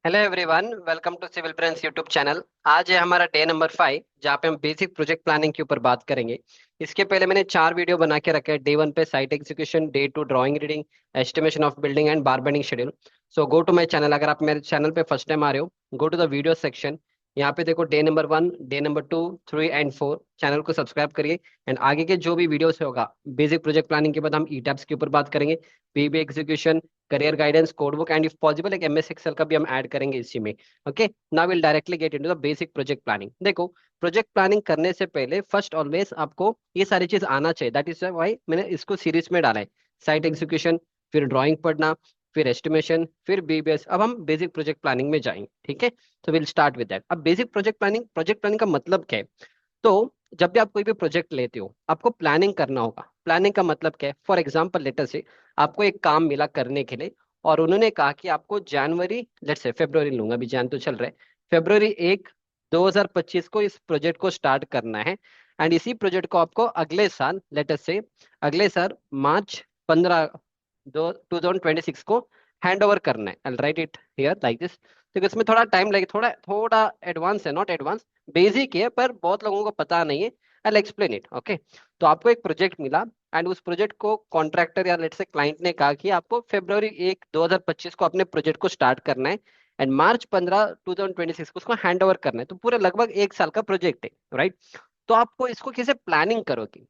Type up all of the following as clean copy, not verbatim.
Hello everyone, welcome to Civil Brains YouTube channel. आज है हमारा डे नंबर 5, जहाँ पे हम बेसिक प्रोजेक्ट प्लानिंग के ऊपर बात करेंगे। इसके पहले मैंने 4 वीडियो बना के रखे हैं। डे 1 पे site execution, day 2 drawing reading, estimation of building and bar bending schedule. So go to my channel. अगर आप मेरे चैनल पे फर्स्ट टाइम आ रहे हो, go to the video section. यहाँ पे देखो day number 1, day number 2, 3 and 4। Channel को सब्सक्राइब करिए। एंड आगे के जो भी वीडियोस होगा, बेसिक प्रोजेक्ट प्लानिंग के बाद हम ई टैप्स के ऊपर बात करेंगे, PB execution, career guidance, code book and if possible एक एमएस एक्सेल का भी हम ऐड करेंगे इसी में। Okay, now will directly get into the basic project planning. देखो, प्रोजेक्ट प्लानिंग करने से पहले फर्स्ट ऑलवेज आपको ये सारी चीज आना चाहिए। दैट इज व्हाई मैंने इसको सीरीज में डाला है। साइट एग्जीक्यूशन, फिर ड्राइंग पढ़ना, फिर एस्टिमेशन, फिर बीबीएस। अब हम बेसिक प्रोजेक्ट प्लानिंग में जाएंगे, ठीक है। तो विल स्टार्ट विद दैट। अब बेसिक प्रोजेक्ट प्लानिंग का मतलब क्या है? तो जब भी आप कोई भी प्रोजेक्ट लेते हो, आपको प्लानिंग करना होगा। प्लानिंग का मतलब क्या है? फॉर एग्जाम्पल लेटर से आपको एक काम मिला करने के लिए, और उन्होंने कहा कि आपको जनवरी, लेट्स से फरवरी लूंगा, अभी जान तो चल रहा है, फरवरी 1 2025 को इस प्रोजेक्ट को स्टार्ट करना है। एंड इसी प्रोजेक्ट को आपको अगले साल, लेटर से अगले साल मार्च 15 2026 को हैंड ओवर करना है। I write it here like this. तो इसमें थोड़ा टाइम लगे, थोड़ा थोड़ा एडवांस है, नॉट एडवांस, बेसिक है, पर बहुत लोगों को पता नहीं है। I explain it, okay. तो आपको एक प्रोजेक्ट मिला, एंड उस प्रोजेक्ट को कॉन्ट्रैक्टर या लेट से क्लाइंट ने कहा कि आपको फरवरी 1 2025 को अपने प्रोजेक्ट को स्टार्ट करना है, एंड मार्च 15 2026 को उसको हैंड ओवर करना है। तो पूरे लगभग 1 साल का प्रोजेक्ट है, राइट। तो आपको इसको कैसे प्लानिंग करोगे?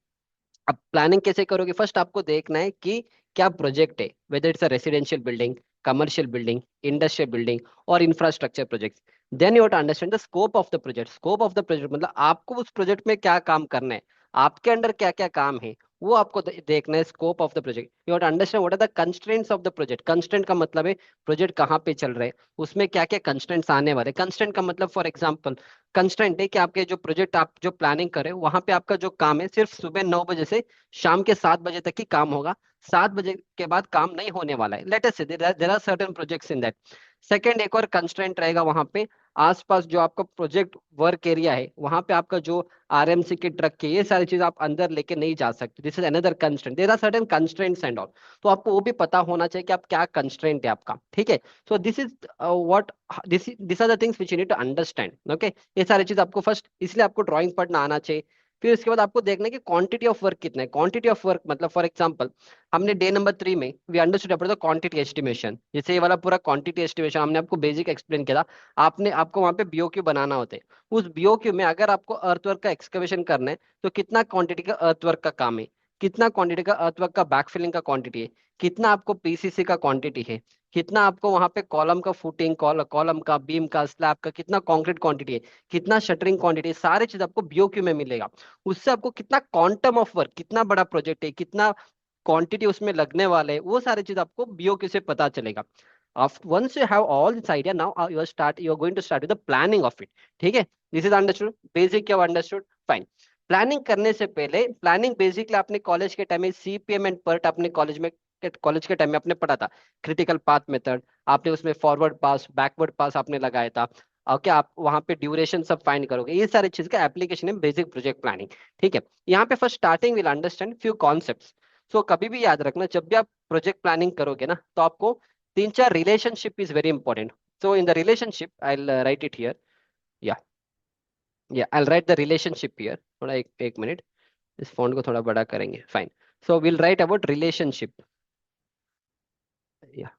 अब प्लानिंग कैसे करोगे? फर्स्ट आपको देखना है कि क्या प्रोजेक्ट है, whether it's a residential building, commercial building, industrial building और infrastructure project. Then you have to understand the scope of the project. Scope of the project मतलब आपको उस प्रोजेक्ट में क्या काम करना है, आपके अंडर क्या क्या काम है, वो आपको देखना है। Scope of the project, you have to understand what are the constraints of the project. Constraint का मतलब है प्रोजेक्ट कहाँ पे चल रहा है, उसमें क्या क्या कंस्ट्रेंट्स आने वाले। कंस्ट्रेंट का मतलब फॉर एग्जांपल, कंस्ट्रेंट है कि आपके जो प्रोजेक्ट आप जो प्लानिंग करें, वहां पे आपका जो काम है सिर्फ सुबह 9 बजे से शाम के 7 बजे तक ही काम होगा। 7 बजे के बाद काम नहीं होने वाला है। Let us say there are certain projects in that. Second, एक और कंस्ट्रेंट रहेगा वहां पे, आसपास जो आपका प्रोजेक्ट वर्क एरिया है, वहां पे आपका जो आरएमसी के ट्रक के, ये सारी चीज आप अंदर लेके नहीं जा सकते। This is another constraint. There are certain constraints and all. तो आपको वो भी पता होना चाहिए कि आप क्या कंस्ट्रेंट है आपका, ठीक है। So this is what, this are the things which you need to understand, okay. ये सारी चीज आपको फर्स्ट, इसलिए आपको ड्राइंग पढ़ना आना चाहिए। फिर उसके बाद आपको देखना है कि क्वांटिटी ऑफ वर्क कितना है। क्वांटिटी ऑफ वर्क मतलब फॉर एग्जांपल, हमने डे नंबर 3 में we understood about the quantity estimation. जैसे ये वाला पूरा क्वांटिटी एस्टिमेशन हमने आपको बेसिक एक्सप्लेन किया था। आपने आपको वहां पे बीओक्यू बनाना होता है। उस बीओक्यू में अगर आपको अर्थवर्क का एक्सकवेशन करना है, तो कितना क्वांटिटी का अर्थवर्क का काम है, कितना क्वांटिटी का अर्थवर्क का बैकफिलिंग का क्वांटिटी है, कितना आपको पीसीसी का क्वांटिटी है, कितना आपको वहां पे कॉलम का फुटिंग, कॉलम का, बीम का, स्लैब का, कितना कंक्रीट क्वांटिटी है, कितना शटरिंग क्वांटिटी है, सारी चीज आपको बीओक्यू में मिलेगा। उससे आपको कितना क्वांटम ऑफ वर्क, कितना बड़ा प्रोजेक्ट है, कितना क्वांटिटी उसमें लगने वाले है, वो सारी चीज आपको बीओक्यू से पता चलेगा। Once you have all this idea, now you are going to start with the planning of it, ठीक है। This is understood, basic, you understood, fine. Planning करने से पहले, प्लानिंग बेसिकली आपने कॉलेज के टाइम में सीपीएम एंड पर्ट अपने college के टाइम में आपने पढ़ा था। क्रिटिकल पाथ मेथड, आपने उसमें फॉरवर्ड पास, बैकवर्ड पास आपने लगाया था। ओके, आप वहां पे ड्यूरेशन सब फाइंड करोगे। ये सारी चीज का एप्लीकेशन है बेसिक प्रोजेक्ट प्लानिंग, ठीक है। यहाँ पे first starting will understand few concepts. So कभी भी याद रखना, जब भी आप प्रोजेक्ट प्लानिंग करोगे ना, तो आपको 3 4 relationship is very important. So in the relationship I will write it here. Yeah yeah I will write the relationship here. थोड़ा एक मिनट, इस फॉन्ट को थोड़ा बड़ा करेंगे, fine. So will write about relationship. Yeah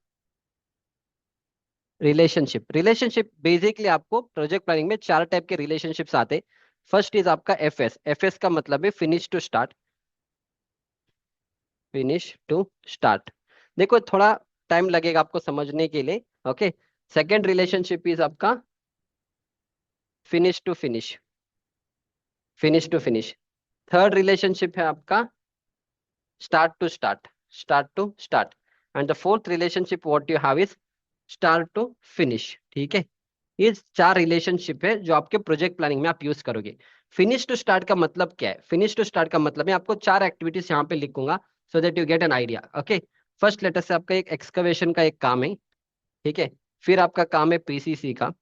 relationship basically आपको project planning में 4 type के रिलेशनशिप्स आते। फर्स्ट इज आपका एफएस। एफएस का मतलब है finish to start. Finish to start, देखो थोड़ा टाइम लगेगा आपको समझने के लिए, ओके। सेकेंड रिलेशनशिप इज आपका finish to finish, finish to finish. Third relationship है आपका start to start, start to start. And the fourth relationship what you have is start to finish, ठीक है। ये 4 रिलेशनशिप है जो आपके प्रोजेक्ट प्लानिंग में आप यूज करोगे। फिनिश टू स्टार्ट का मतलब क्या है? फिनिश टू स्टार्ट का मतलब है, आपको 4 एक्टिविटीज यहाँ पे लिखूंगा, so that you get an idea, okay. First letter से आपका एक एक्सकवेशन का एक काम है, ठीक है। फिर आपका काम है पीसीसी का।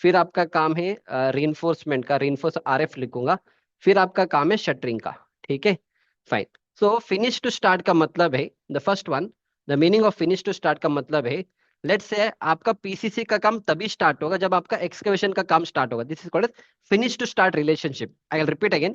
फिर आपका काम है रीइंफोर्समेंट का, रीइंफोर्स आरएफ लिखूंगा। फिर आपका काम है शटरिंग का, ठीक है, fine. So finish to start का मतलब है, the first one, the meaning of finish to start का मतलब है, लेट्स से आपका पीसीसी का काम तभी स्टार्ट होगा जब आपका एक्सकवेशन का काम स्टार्ट होगा। This is called finish to start relationship. I will repeat again.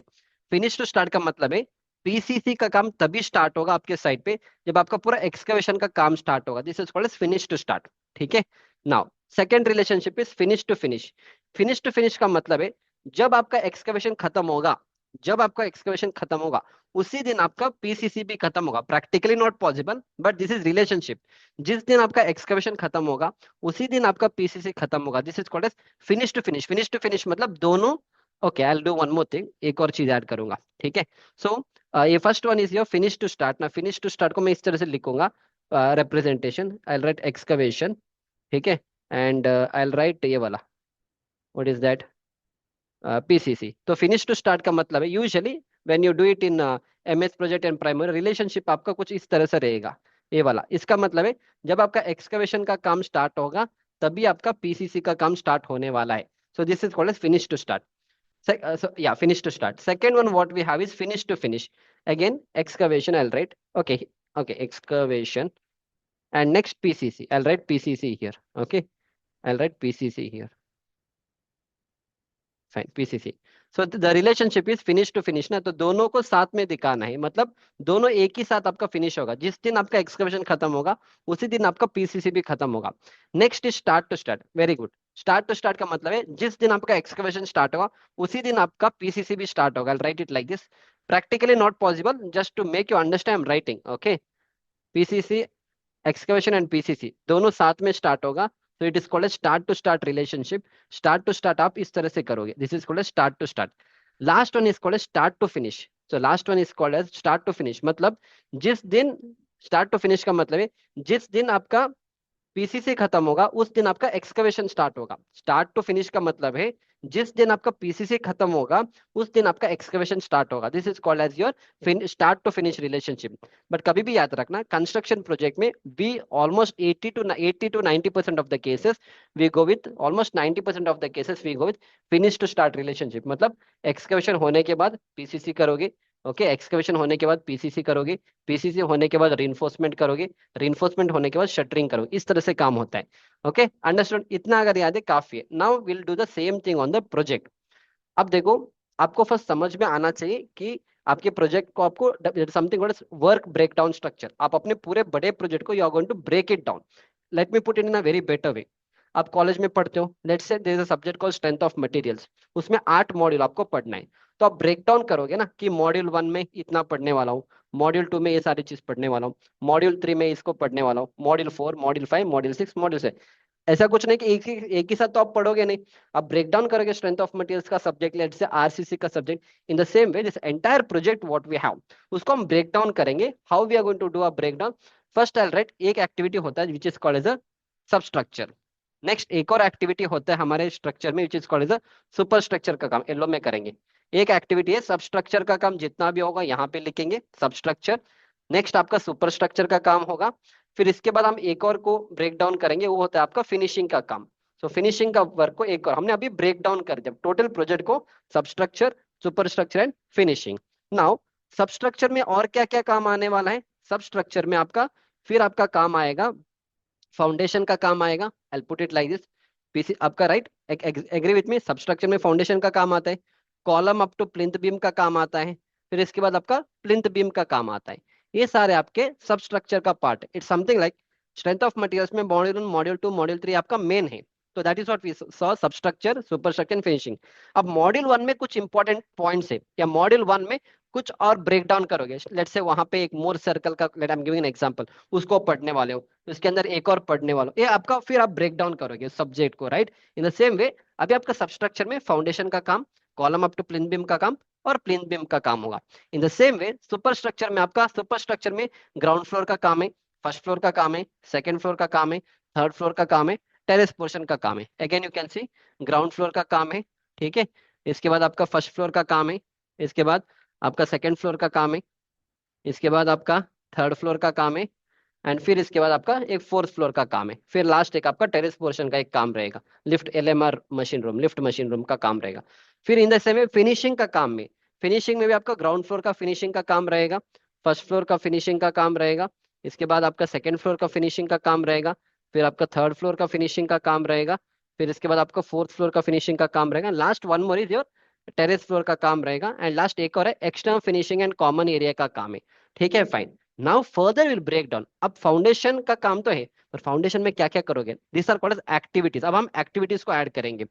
Finish to start का मतलब है पीसीसी का काम तभी स्टार्ट होगा आपके साइड पे जब आपका पूरा एक्सकवेशन का काम स्टार्ट होगा। This is called finish to start. ठीक है। Now second relationship is finish to finish. Finish to finish का मतलब है जब आपका एक्सकवेशन खत्म होगा, जब आपका एक्सकवेशन खत्म होगा उसी दिन आपका पीसीसी भी खत्म होगा। Practically not possible but this is relationship. जिस दिन आपका एक्सकवेशन खत्म होगा उसी दिन आपका पीसीसी खत्म होगा। This is called as finish to finish. Finish to finish मतलब दोनों। Okay, I will do one more thing, एक और चीज ऐड करूंगा। ठीक है। सो ये first one is your finish to start ना। फिनिश टू स्टार्ट को मैं इस तरह से लिखूंगा, representation I will write excavation. ठीक है। एंड आई विल राइट ये वाला, व्हाट इज दैट, पीसीसी। तो फिनिश टू स्टार्ट का मतलब है usually when you do it in MS project and primary, relationship आपका कुछ इस तरह से रहेगा, ये वाला। इसका मतलब है जब आपका एक्सकवेशन का काम स्टार्ट होगा तभी आपका पीसीसी का काम स्टार्ट होने वाला है। So this is called as finish to start. Yeah, finish to start. Second one what we have is finish to finish. Again excavation I'll write. Okay. Okay, excavation. And next PCC, I'll write PCC here. Okay, I'll write PCC here. Fine, PCC. So the relationship is finish to finish ना, तो दोनों को साथ में दिखाना है, मतलब दोनों एक ही साथ आपका फिनिश होगा। जिस दिन आपका एक्सकवेशन खत्म होगा उसी दिन आपका पीसीसी भी खत्म होगा। Next is start to start. Very good. Start to start का मतलब है जिस दिन आपका एक्सकवेशन स्टार्ट होगा उसी दिन आपका पीसीसी भी स्टार्ट होगा। Write it like this. Practically not possible, just to make you understand writing. Okay, PCC, excavation and PCC दोनों साथ में स्टार्ट होगा, तो it is called start to start relationship. Start to start आप इस तरह से करोगे, this is called start to start. Last one is called start to finish. So last one is called as start to finish, मतलब जिस दिन, start to finish का मतलब है जिस दिन आपका पीसीसी खत्म होगा उस दिन आपका एक्सकवेशन स्टार्ट होगा। स्टार्ट टू फिनिश का मतलब है जिस दिन आपका पीसीसी खत्म होगा उस दिन आपका एक्सकवेशन स्टार्ट होगा। This is called as your start to finish relationship. But कभी भी याद रखना, कंस्ट्रक्शन प्रोजेक्ट में we almost 80 to 90% of the cases we go with, almost 90% of the cases we go with finish to start relationship. मतलब excavation होने के बाद PCC करोगे, ओके, एक्सकवेशन होने के बाद पीसीसी करोगे, पीसीसी होने के बाद रिइंफोर्समेंट करोगे, रिइंफोर्समेंट होने के बाद शटरिंग करोगे। इस तरह से काम होता है। Okay, understood? इतना अगर याद है काफी है। Now will do the same thing on the project. अब देखो, आपको फर्स्ट समझ में आना चाहिए कि आपके प्रोजेक्ट को आपको something work break down structure. आप अपने पूरे बड़े प्रोजेक्ट को you are going to break it down. Let me put it in a very better way. आप कॉलेज में पढ़ते हो, let's say there is a subject called strength of materials, उसमें 8 मॉड्यूल आपको पढ़ना है। तो आप ब्रेक डाउन करोगे ना कि मॉड्यूल 1 में इतना पढ़ने वाला हूँ, मॉड्यूल 2 में ये सारी चीज पढ़ने वाला हूँ, मॉड्यूल 3 में इसको पढ़ने वाला हूँ, मॉड्यूल 4, मॉड्यूल 5, मॉड्यूल 6, मॉड्यूल 7। ऐसा कुछ नहीं कि एक ही साथ तो आप पढ़ोगे नहीं। आप ब्रेक डाउन करोगे स्ट्रेंथ ऑफ मटेरियल्स का सब्जेक्ट, लेट से आरसीसी का subject. In the same way this entire project what we have, उसको हम ब्रेक डाउन करेंगे। How we are going to do a break down? First I will write, एक activity होता है which is called as a substructure. Next एक और activity होता है हमारे स्ट्रक्चर में which is called as a superstructure का काम, येलो में करेंगे। एक एक्टिविटी है सब स्ट्रक्चर का काम, जितना भी होगा यहाँ पे लिखेंगे सब स्ट्रक्चर। नेक्स्ट आपका सुपर स्ट्रक्चर का काम होगा। फिर इसके बाद हम एक और को ब्रेक डाउन करेंगे, वो होता है आपका फिनिशिंग का काम। सो फिनिशिंग का वर्क को एक और हमने अभी ब्रेक डाउन कर दिया टोटल प्रोजेक्ट को, सब structure, superstructure and finishing. Now सब स्ट्रक्चर में और क्या क्या काम आने वाला है? सब स्ट्रक्चर में आपका, फिर आपका काम आएगा फाउंडेशन का काम आएगा। I put it like this, PC आपका right, agree with me, substructure में फाउंडेशन का काम आता है, column up to plinth beam का काम आता है, फिर इसके बाद आपका प्लिंथ बीम का काम आता है। ये सारे आपके सब स्ट्रक्चर का part. It's something like strength of materials में मॉड्यूल 1, मॉड्यूल 2, मॉड्यूल 3 आपका मेन है। तो that is what we saw, substructure, superstructure and finishing. अब मॉड्यूल 1 में कुछ इंपॉर्टेंट पॉइंट्स है, या मॉड्यूल 1 में कुछ और ब्रेक डाउन करोगे। लेट्स से वहां पे एक मोर सर्कल का, let I am giving an example, उसको पढ़ने वाले हो, तो इसके अंदर एक और पढ़ने वाला हो, ये आपका, फिर आप ब्रेक डाउन करोगे सब्जेक्ट को, right. In the same way अभी आपका सबस्ट्रक्चर में फाउंडेशन का काम, column up to plinth beam का काम और प्लिंथ बीम का काम होगा। In the same way superstructure में आपका, सुपर स्ट्रक्चर में ग्राउंड फ्लोर का काम है, फर्स्ट फ्लोर का काम है, सेकंड फ्लोर का काम है, थर्ड फ्लोर का काम है, टेरेस पोर्शन का काम है। Again you can see, ground floor का काम है, ठीक है। इसके बाद आपका फर्स्ट फ्लोर का काम है, इसके बाद आपका सेकंड फ्लोर का काम है, इसके बाद आपका थर्ड फ्लोर का काम है, एंड फिर इसके बाद आपका एक फोर्थ फ्लोर का काम है। फिर लास्ट एक आपका टेरेस पोर्शन का एक काम रहेगा, lift, LMR machine room, lift machine room का काम रहेगा। फिर इन द सेम फिनिशिंग का काम में, फिनिशिंग में भी आपका ग्राउंड फ्लोर का फिनिशिंग का काम रहेगा, फर्स्ट फ्लोर का फिनिशिंग का काम रहेगा, इसके बाद आपका सेकंड फ्लोर का फिनिशिंग का काम रहेगा, फिर आपका थर्ड फ्लोर का फिनिशिंग का काम रहेगा, फिर इसके बाद आपका फोर्थ फ्लोर का फिनिशिंग का काम रहेगा, last one more is your terrace floor का काम रहेगा, एंड लास्ट एक और है external finishing and common area का काम है। ठीक है, फाइन। Now further will break down. अब फाउंडेशन का काम तो है, पर फाउंडेशन में क्या क्या करोगे, this are called as activities. अब हम एक्टिविटीज को ऐड करेंगे।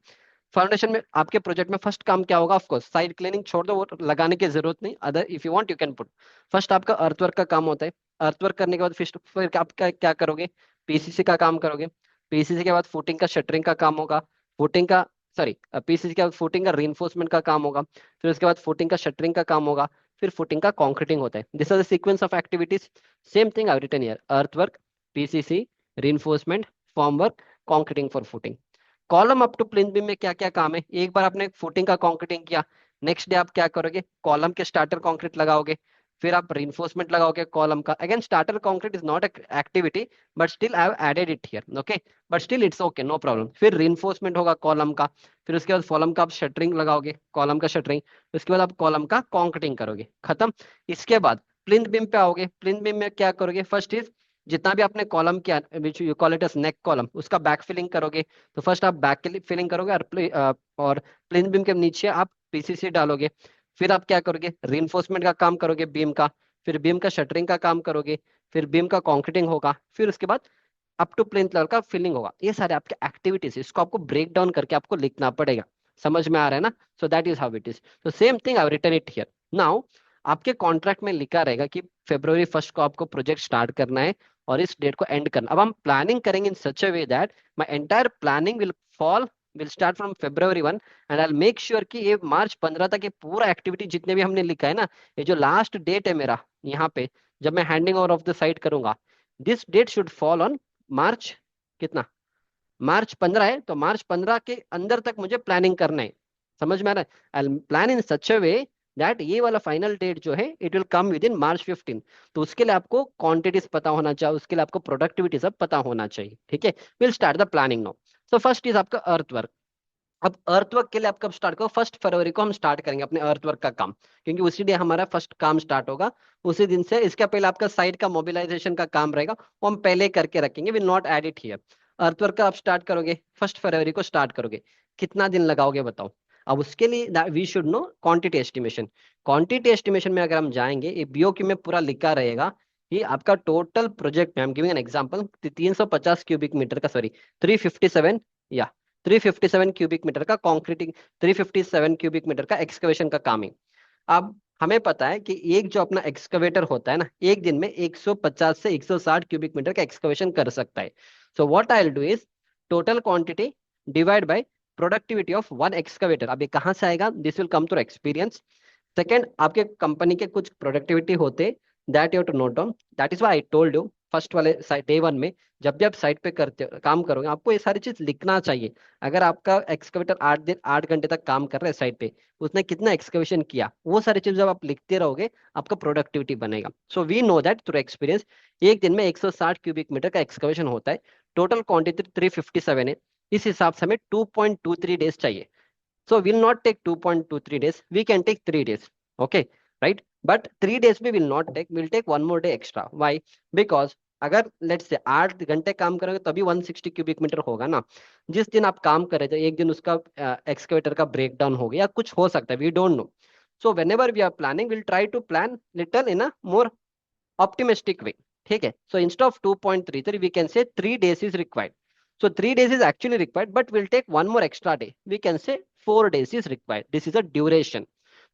फाउंडेशन में आपके प्रोजेक्ट में फर्स्ट काम क्या होगा, ऑफकोर्स साइड क्लीनिंग छोड़ दो, वो लगाने की जरूरत नहीं, other if you want you can put. First आपका अर्थवर्क का काम होता है। अर्थवर्क करने के बाद फिर आप क्या करोगे, पीसीसी का काम करोगे। पीसीसी के बाद फुटिंग का शटरिंग का काम होगा। फुटिंग का सॉरी पीसीसी के बाद फुटिंग का रीइंफोर्समेंट का काम होगा। फिर उसके बाद फुटिंग का शटरिंग का काम होगा। फिर फुटिंग का कॉन्क्रीटिंग होता है। This are the sequence of activities. Same thing I written here, earthwork, PCC, reinforcement, formwork, concreting for footing. Column up to plinth beam में क्या क्या काम है, एक बार आपने फुटिंग का कंक्रीटिंग किया, नेक्स्ट डे आप क्या करोगे, कॉलम के स्टार्टर कंक्रीट लगाओगे। फिर आप रिइंफोर्समेंट लगाओगे कॉलम का। Again starter concrete is not activity, but still I have added it here, okay, but still it's okay, no problem. फिर रिइंफोर्समेंट होगा कॉलम का। फिर उसके बाद कॉलम का आप शटरिंग लगाओगे, कॉलम का शटरिंग। उसके बाद आप कॉलम का कंक्रीटिंग करोगे, खत्म। इसके बाद प्लिंथ बीम पे आओगे। प्लिंथ बीम में क्या करोगे, फर्स्ट इज जितना भी आपने कॉलम किया, which you call it S neck column, उसका बैक फिलिंग करोगे। तो फर्स्ट आप बैक के फिलिंग करोगे, और प्लेन बीम के नीचे आप पीसीसी डालोगे। फिर आप क्या करोगे, रीइंफोर्समेंट का काम करोगे बीम का। फिर बीम का शटरिंग का काम करोगे। फिर बीम का कॉन्क्रीटिंग होगा। फिर उसके बाद अप टू प्लेन लेवल का फिलिंग होगा। ये सारे आपके एक्टिविटीज, इसको आपको ब्रेक डाउन करके आपको लिखना पड़ेगा। समझ में आ रहा है ना? So that is how it is. तो same thing I return it here. Now आपके कॉन्ट्रैक्ट में लिखा रहेगा कि February 1 को आपको प्रोजेक्ट स्टार्ट करना है और इस डेट को एंड करना। अब हम प्लानिंग करेंगे in such a way that my entire planning will start from February 1, and I make sure कि ये March 15 तक ये पूरा एक्टिविटी जितने भी हमने लिखा है ना, ये जो लास्ट डेट है मेरा यहाँ पे, जब मैं handing over of the site करूंगा, this date should fall on March कितना, March 15 है, तो March 15 के अंदर तक मुझे प्लानिंग करना है। समझ में आ रहा है? I plan in such a way that ये वाला फाइनल डेट जो है it will come with in March 15। तो उसके लिए आपको क्वांटिटीज पता होना चाहिए, उसके लिए आपको प्रोडक्टिविटी सब पता होना चाहिए। ठीक है, will start the planning now. So first is आपका अर्थ वर्क। अब अर्थवर्क के लिए आप कब स्टार्ट करो, 1 फरवरी को हम स्टार्ट करेंगे अपने अर्थवर्क का काम, क्योंकि उसी डे हमारा फर्स्ट काम स्टार्ट होगा। उसी दिन से इसके पहले आपका साइट का मोबिलाइजेशन का काम रहेगा, वो हम पहले करके रखेंगे, will not add it here. Earthwork का आप स्टार्ट करोगे, 1 फरवरी को स्टार्ट करोगे। कितना दिन लगाओगे बताओ? अब उसके लिए we should know quantity estimation. Quantity estimation में अगर हम जाएंगे, ये बीओक्यू में पूरा लिखा रहेगा कि आपका टोटल प्रोजेक्ट में, हम giving an example, 350 cubic metre का, सॉरी 357, या 357 क्यूबिक मीटर का कॉन्क्रीटिंग, 357 क्यूबिक मीटर का एक्सकवेशन का काम है। अब हमें पता है कि एक जो अपना एक्सकवेटर होता है ना, एक दिन में 150 से 160 क्यूबिक मीटर का एक्सकवेशन कर सकता है। So what I will do is total quantity divide by productivity of one excavator. अब ये कहाँ से आएगा, this will come through experience. Second, आपके कंपनी के कुछ प्रोडक्टिविटी होते, that you to note down. That is why I told you first वाले डे 1 में, जब भी आप साइट पे करते काम करोगे, आपको ये सारी चीज लिखना चाहिए। अगर आपका एक्सकवेटर 8 घंटे तक काम कर रहा है साइट पे, उसने कितना एक्सकवेशन किया, वो सारी चीज जब आप लिखते रहोगे, आपका प्रोडक्टिविटी बनेगा। So we know that through experience, एक दिन में 160 क्यूबिक मीटर का एक्सकवेशन होता है। टोटल क्वांटिटी 357 है। इस हिसाब से हमें 2.23 डेज चाहिए। So we'll not take 2.23 days. We can take 3 days. Okay, right? But 3 days we will not take. We'll take one more day extra. Why? Because अगर लेट्स से 8 घंटे काम करोगे तभी 160 क्यूबिक मीटर होगा ना। जिस दिन आप काम कर रहे थे, एक दिन उसका एक्सकेवेटर का ब्रेक डाउन हो गया, कुछ हो सकता है, we don't know. So whenever we are planning, will try to plan little in a more optimistic way. ठीक है, so instead of 2.33 we can say 3 days is required. So 3 days is actually required, but we'll take one more extra day. We can say 4 days is required. This is a duration.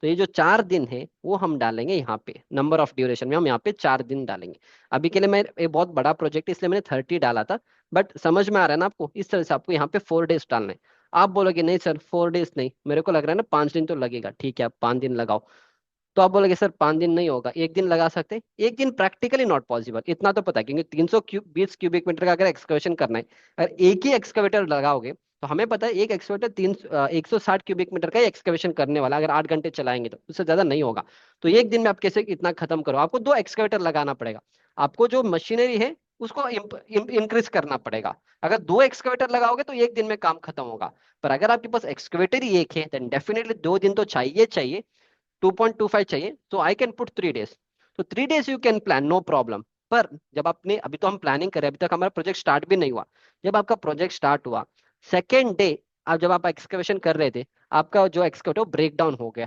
तो ये जो 4 दिन है वो हम डालेंगे यहाँ पे, नंबर ऑफ ड्यूरेशन में हम यहाँ पे 4 दिन डालेंगे। अभी के लिए मैं, ये बहुत बड़ा प्रोजेक्ट है इसलिए मैंने 30 डाला था, बट समझ में आ रहा है ना आपको, इस तरह से आपको यहाँ पे 4 डेज डालना है। आप बोलोगे नहीं सर 4 डेज नहीं, मेरे को लग रहा है ना 5 दिन तो लगेगा, ठीक है आप 5 दिन लगाओ। तो आप बोलोगे सर 5 दिन नहीं होगा, एक दिन लगा सकते हैं। एक दिन प्रैक्टिकली नॉट पॉसिबल, इतना तो पता है, क्योंकि 320 क्यूबिक मीटर का अगर एक्सकवेशन करना है, अगर एक ही एक्सकवेटर लगाओगे, तो हमें पता है एक एक्सकवेटर 160 क्यूबिक मीटर का एक्सकवेशन करने वाला, अगर 8 घंटे चलाएंगे तो उससे ज्यादा नहीं होगा। तो एक दिन में आप कैसे इतना खत्म करो, आपको 2 एक्सकवेटर लगाना पड़ेगा। आपको जो मशीनरी है उसको इंक्रीज करना पड़ेगा। अगर 2 एक्सकवेटर लगाओगे तो एक दिन में काम खत्म होगा। पर अगर आपके पास एक्सकवेटर ही एक है, देन डेफिनेटली 2 दिन तो चाहिए चाहिए, 2.25 चाहिए, so I can put 3 days. So 3 days you can plan, no problem. पर जब आपने, अभी तो हम प्लानिंग कर रहे हैं, अभी तक हमारा प्रोजेक्ट स्टार्ट भी नहीं हुआ। जब आपका प्रोजेक्ट स्टार्ट हुआ, सेकेंड डे, आप जब आप एक्सकवेशन कर रहे थे, आपका जो एक्सकवेटर ब्रेक डाउन हो गया।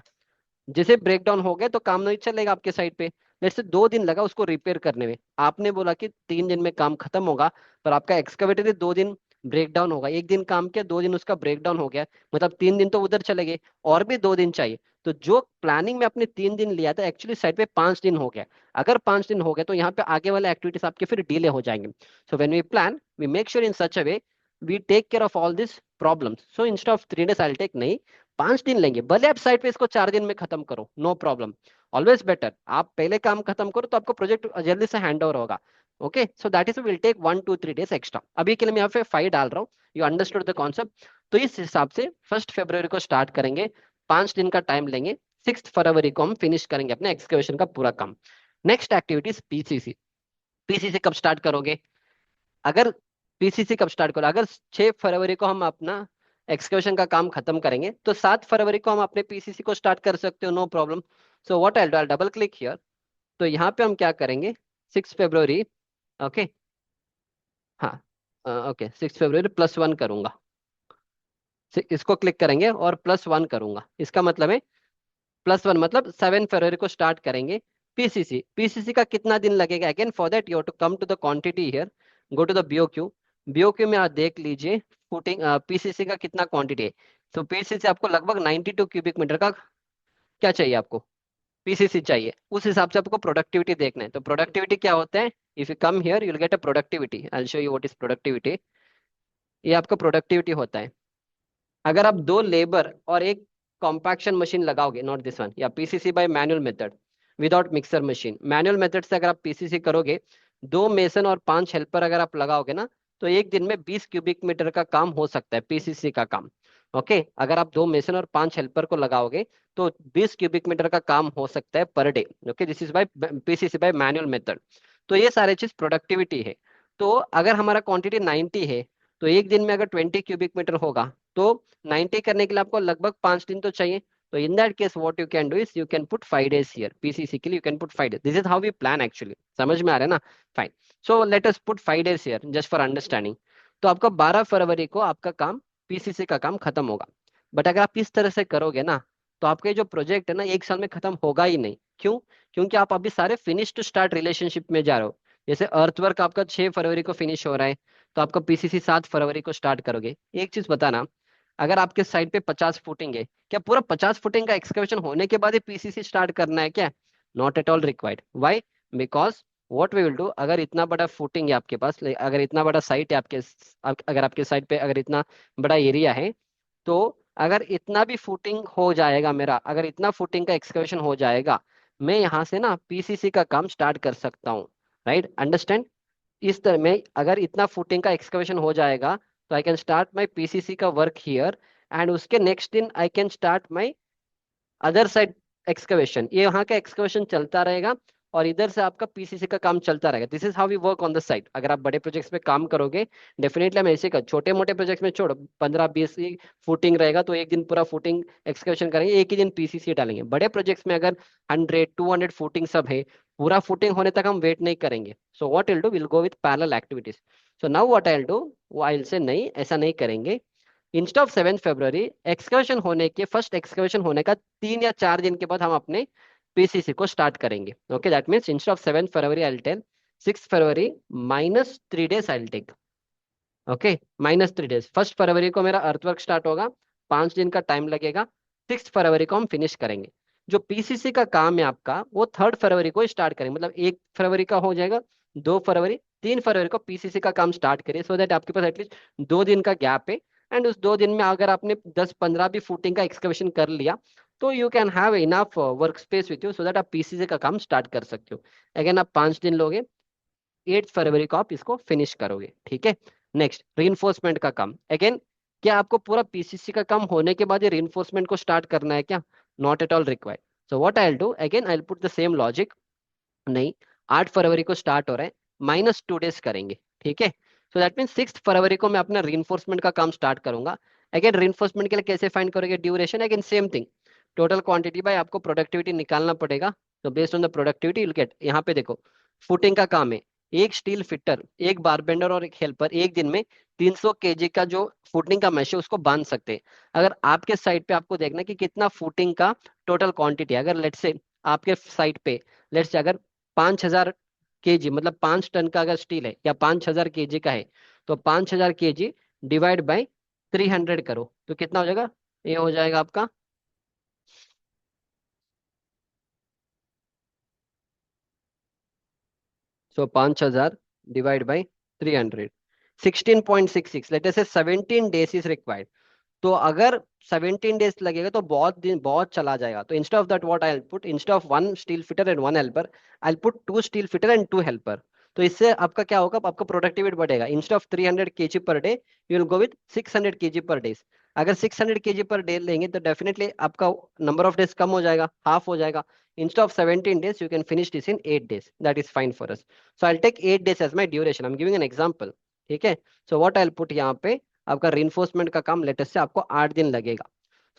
जैसे ब्रेक डाउन हो गया तो काम नहीं चलेगा आपके साइड पे। जैसे 2 दिन लगा उसको रिपेयर करने में, आपने बोला कि 3 दिन में काम खत्म होगा, पर आपका एक्सकवेटर 2 दिन ब्रेक डाउन होगा। 1 दिन काम किया, 2 दिन उसका ब्रेक डाउन हो गया, मतलब 3 दिन तो उधर चले गए, और भी 2 दिन चाहिए। तो जो प्लानिंग में आपने 3 दिन लिया था, एक्चुअली साइड पे 5 दिन हो गया। अगर 5 दिन हो गए तो यहाँ पे आगे वाले एक्टिविटीज आपके फिर डिले हो जाएंगे। So when we plan, we make sure in such a way, we take care of all this problems. So instead of 3 days I take, नहीं, 5 दिन लेंगे। भले आप साइड पे इसको 4 दिन में खत्म करो, नो प्रॉब्लम। ऑलवेज बेटर आप पहले काम खत्म करो तो आपको प्रोजेक्ट जल्दी से हैंड ओवर होगा। Okay, so that is will take 1 2 3 days extra. अभी के लिए मैं यहाँ पे 5 डाल रहा हूँ। You understood the concept. तो इस हिसाब से 1 फरवरी को स्टार्ट करेंगे, 5 दिन का टाइम लेंगे, 6 फरवरी को हम फिनिश करेंगे अपने एक्सकवेशन का पूरा काम। Next activities PCC. पीसीसी कब स्टार्ट करोगे? अगर पीसीसी कब स्टार्ट करो, अगर 6 फरवरी को हम अपना एक्सकर्शन का काम खत्म करेंगे तो 7 फरवरी को हम अपने पीसीसी को स्टार्ट कर सकते हो, no problem. So what I double click here. तो यहाँ पे हम क्या करेंगे, 6 फरवरी। ओके, हाँ, ओके, 6 फरवरी +1 करूंगा। इसको क्लिक करेंगे और +1 करूंगा, इसका मतलब है +1 मतलब 7 फरवरी को स्टार्ट करेंगे पीसीसी। पीसीसी का कितना दिन लगेगा? Again for that you have to come to the quantity here, go to the BOQ. BOQ में आप देख लीजिए फुटिंग पीसीसी का कितना क्वांटिटी है। तो पीसीसी आपको लगभग 92 क्यूबिक मीटर का क्या चाहिए आपको, पीसीसी चाहिए। उस हिसाब से आपको प्रोडक्टिविटी देखना है। तो प्रोडक्टिविटी क्या होता है? If you come here you will get a productivity, I will show you what is productivity. ये आपका प्रोडक्टिविटी होता है। अगर आप 2 लेबर और एक कॉम्पैक्शन मशीन लगाओगे, नॉट दिस वन, या PCC bye manual method without mixer machine, manual method से अगर आप पीसीसी करोगे, 2 मेसन और 5 हेल्पर अगर आप लगाओगे ना, तो एक दिन में 20 क्यूबिक मीटर का काम हो सकता है पीसीसी का काम। ओके, अगर आप 2 मेसन और 5 हेल्पर को लगाओगे तो 20 क्यूबिक मीटर का काम हो सकता है per day. Okay, this is by PCC bye manual method. तो ये सारे चीज प्रोडक्टिविटी है। तो अगर हमारा क्वांटिटी 90 है, तो एक दिन में अगर 20 क्यूबिक मीटर होगा, तो 90 करने के लिए आपको लगभग 5 दिन तो चाहिए। तो in that case what you can do is you can put 5 days here, PCC के लिए you can put 5 days। This is how we plan actually. समझ में आ रहा है ना? Fine. So let us put 5 days here just for understanding. तो आपका 12 फरवरी को आपका काम, पीसीसी का काम खत्म होगा। बट अगर आप इस तरह से करोगे ना, तो आपका ये जो प्रोजेक्ट है ना, 1 साल में खत्म होगा ही नहीं। क्यों? क्योंकि आप अभी सारे फिनिश टू स्टार्ट रिलेशनशिप में जा रहे हो। जैसे अर्थवर्क आपका 6 फरवरी को फिनिश हो रहा है, तो आपका पीसीसी 7 फरवरी को स्टार्ट करोगे। एक चीज बताना, अगर आपके साइड पे 50 फुटिंग है, क्या पूरा 50 फुटिंग का एक्सकवेशन होने के बाद ही पीसीसी स्टार्ट करना है क्या? Not at all required. Why? Because what we will do, अगर इतना बड़ा फुटिंग है आपके पास, अगर इतना बड़ा साइट है आपके, अगर आपके साइड पे अगर इतना बड़ा एरिया है, तो अगर इतना भी फुटिंग हो जाएगा मेरा, अगर इतना फुटिंग का एक्सकवेशन हो जाएगा, मैं यहाँ से ना पीसीसी का काम स्टार्ट कर सकता हूँ। Right, understand? इस तरह में अगर इतना फुटिंग का एक्सकवेशन हो जाएगा, तो I can start my PCC का वर्क हियर, एंड उसके नेक्स्ट दिन I can start my other side excavation. ये यहाँ का एक्सकवेशन चलता रहेगा और इधर से आपका पीसीसी का काम चलता रहेगा। This is how we work on the side. अगर आप बड़े प्रोजेक्ट्स में काम करोगे, डेफिनेटली हम ऐसे कर, छोटे मोटे प्रोजेक्ट्स में छोड़ो, 15-20 ही फुटिंग रहेगा तो एक दिन पूरा फुटिंग एक्सकवेशन करेंगे, एक ही दिन पीसीसी डालेंगे। बड़े प्रोजेक्ट्स में अगर 100-200 फुटिंग सब है, पूरा फुटिंग होने तक हम वेट नहीं करेंगे। So what will do, will go with parallel activities. So now what I will do, वो आई विल से नहीं, ऐसा नहीं करेंगे। इंस्टेड ऑफ 7 फरवरी, एक्सकवेशन होने के, फर्स्ट एक्सकवेशन होने का 3 या 4 दिन के बाद हम अपने पीसीसी को स्टार्ट करेंगे। Okay, that means instead of 7 फरवरी आई टेल 6 फरवरी -3 days I take. Okay, -3 days। 1 फरवरी को मेरा अर्थवर्क स्टार्ट होगा, 5 दिन का टाइम लगेगा, 6 फरवरी को हम फिनिश करेंगे। जो पीसीसी का काम है आपका, वो 3 फरवरी को स्टार्ट करेंगे, मतलब 1 फरवरी का हो जाएगा, 2 फरवरी, 3 फरवरी को पीसीसी का काम स्टार्ट करिए, सो दैट आपके पास एटलीस्ट 2 दिन का गैप है। एंड उस 2 दिन में अगर आपने 10-15 भी फुटिंग का एक्सकवेशन कर लिया, तो you can have enough work space with you, so that आप पीसीसी का काम स्टार्ट कर सकते हो। अगेन आप 5 दिन लोगे, 8 फरवरी को आप इसको फिनिश करोगे। ठीक है। नेक्स्ट, रीइंफोर्समेंट का काम। अगेन, क्या आपको पूरा पीसीसी का काम होने के बाद ये रीइंफोर्समेंट को स्टार्ट करना है क्या? Not at all required. So what I will do, again I will put the same logic. नहीं, 8 फरवरी को स्टार्ट हो रहा है, -2 days करेंगे। ठीक है। सो दैट मीन 6 फरवरी को मैं अपना रीइंफोर्समेंट का काम स्टार्ट करूंगा। अगेन रीइंफोर्समेंट के लिए कैसे फाइंड करोगे duration? Again same thing, total quantity by आपको प्रोडक्टिविटी निकालना पड़ेगा। तो based on the productivity will get, यहाँ पे देखो, फुटिंग का काम है, एक स्टील फिटर, एक बारबेंडर और एक हेल्पर एक दिन में 300 केजी का जो फुटिंग का मैश है उसको बांध सकते हैं। अगर आपके साइड पे आपको देखना है कि कितना फुटिंग का टोटल क्वांटिटी है, अगर लेट्स से आपके साइड पे लेट्स से अगर 5000 केजी मतलब 5 टन का अगर स्टील है या 5000 केजी का है, तो 5000 केजी डिवाइड बाई 300 करो तो कितना हो जाएगा, ये हो जाएगा आपका, सो 5000 डिवाइड बाई 300, 16.66, लेट अस से 17 डेज इज रिक्वायर्ड। तो अगर 17 डेज लगेगा तो बहुत दिन बहुत चला जाएगा, तो instead of that what I will put, instead of one steel fitter and one helper I will put two steel fitter and two helper. तो इससे आपका क्या होगा, आपका प्रोडक्टिविटी बढ़ेगा, instead of 300 KG per day you will go with 600 KG per day. अगर 600 KG per day लेंगे तो डेफिनेटली आपका नंबर ऑफ डेज कम हो जाएगा, हाफ हो जाएगा। Instead of 17 days you can finish this in 8 days, that is fine for us. So I take 8 days as my duration, I am giving an example. ठीक है, so what I will पुट यहाँ पे, आपका reinforcement का काम latest से आपको 8 दिन लगेगा।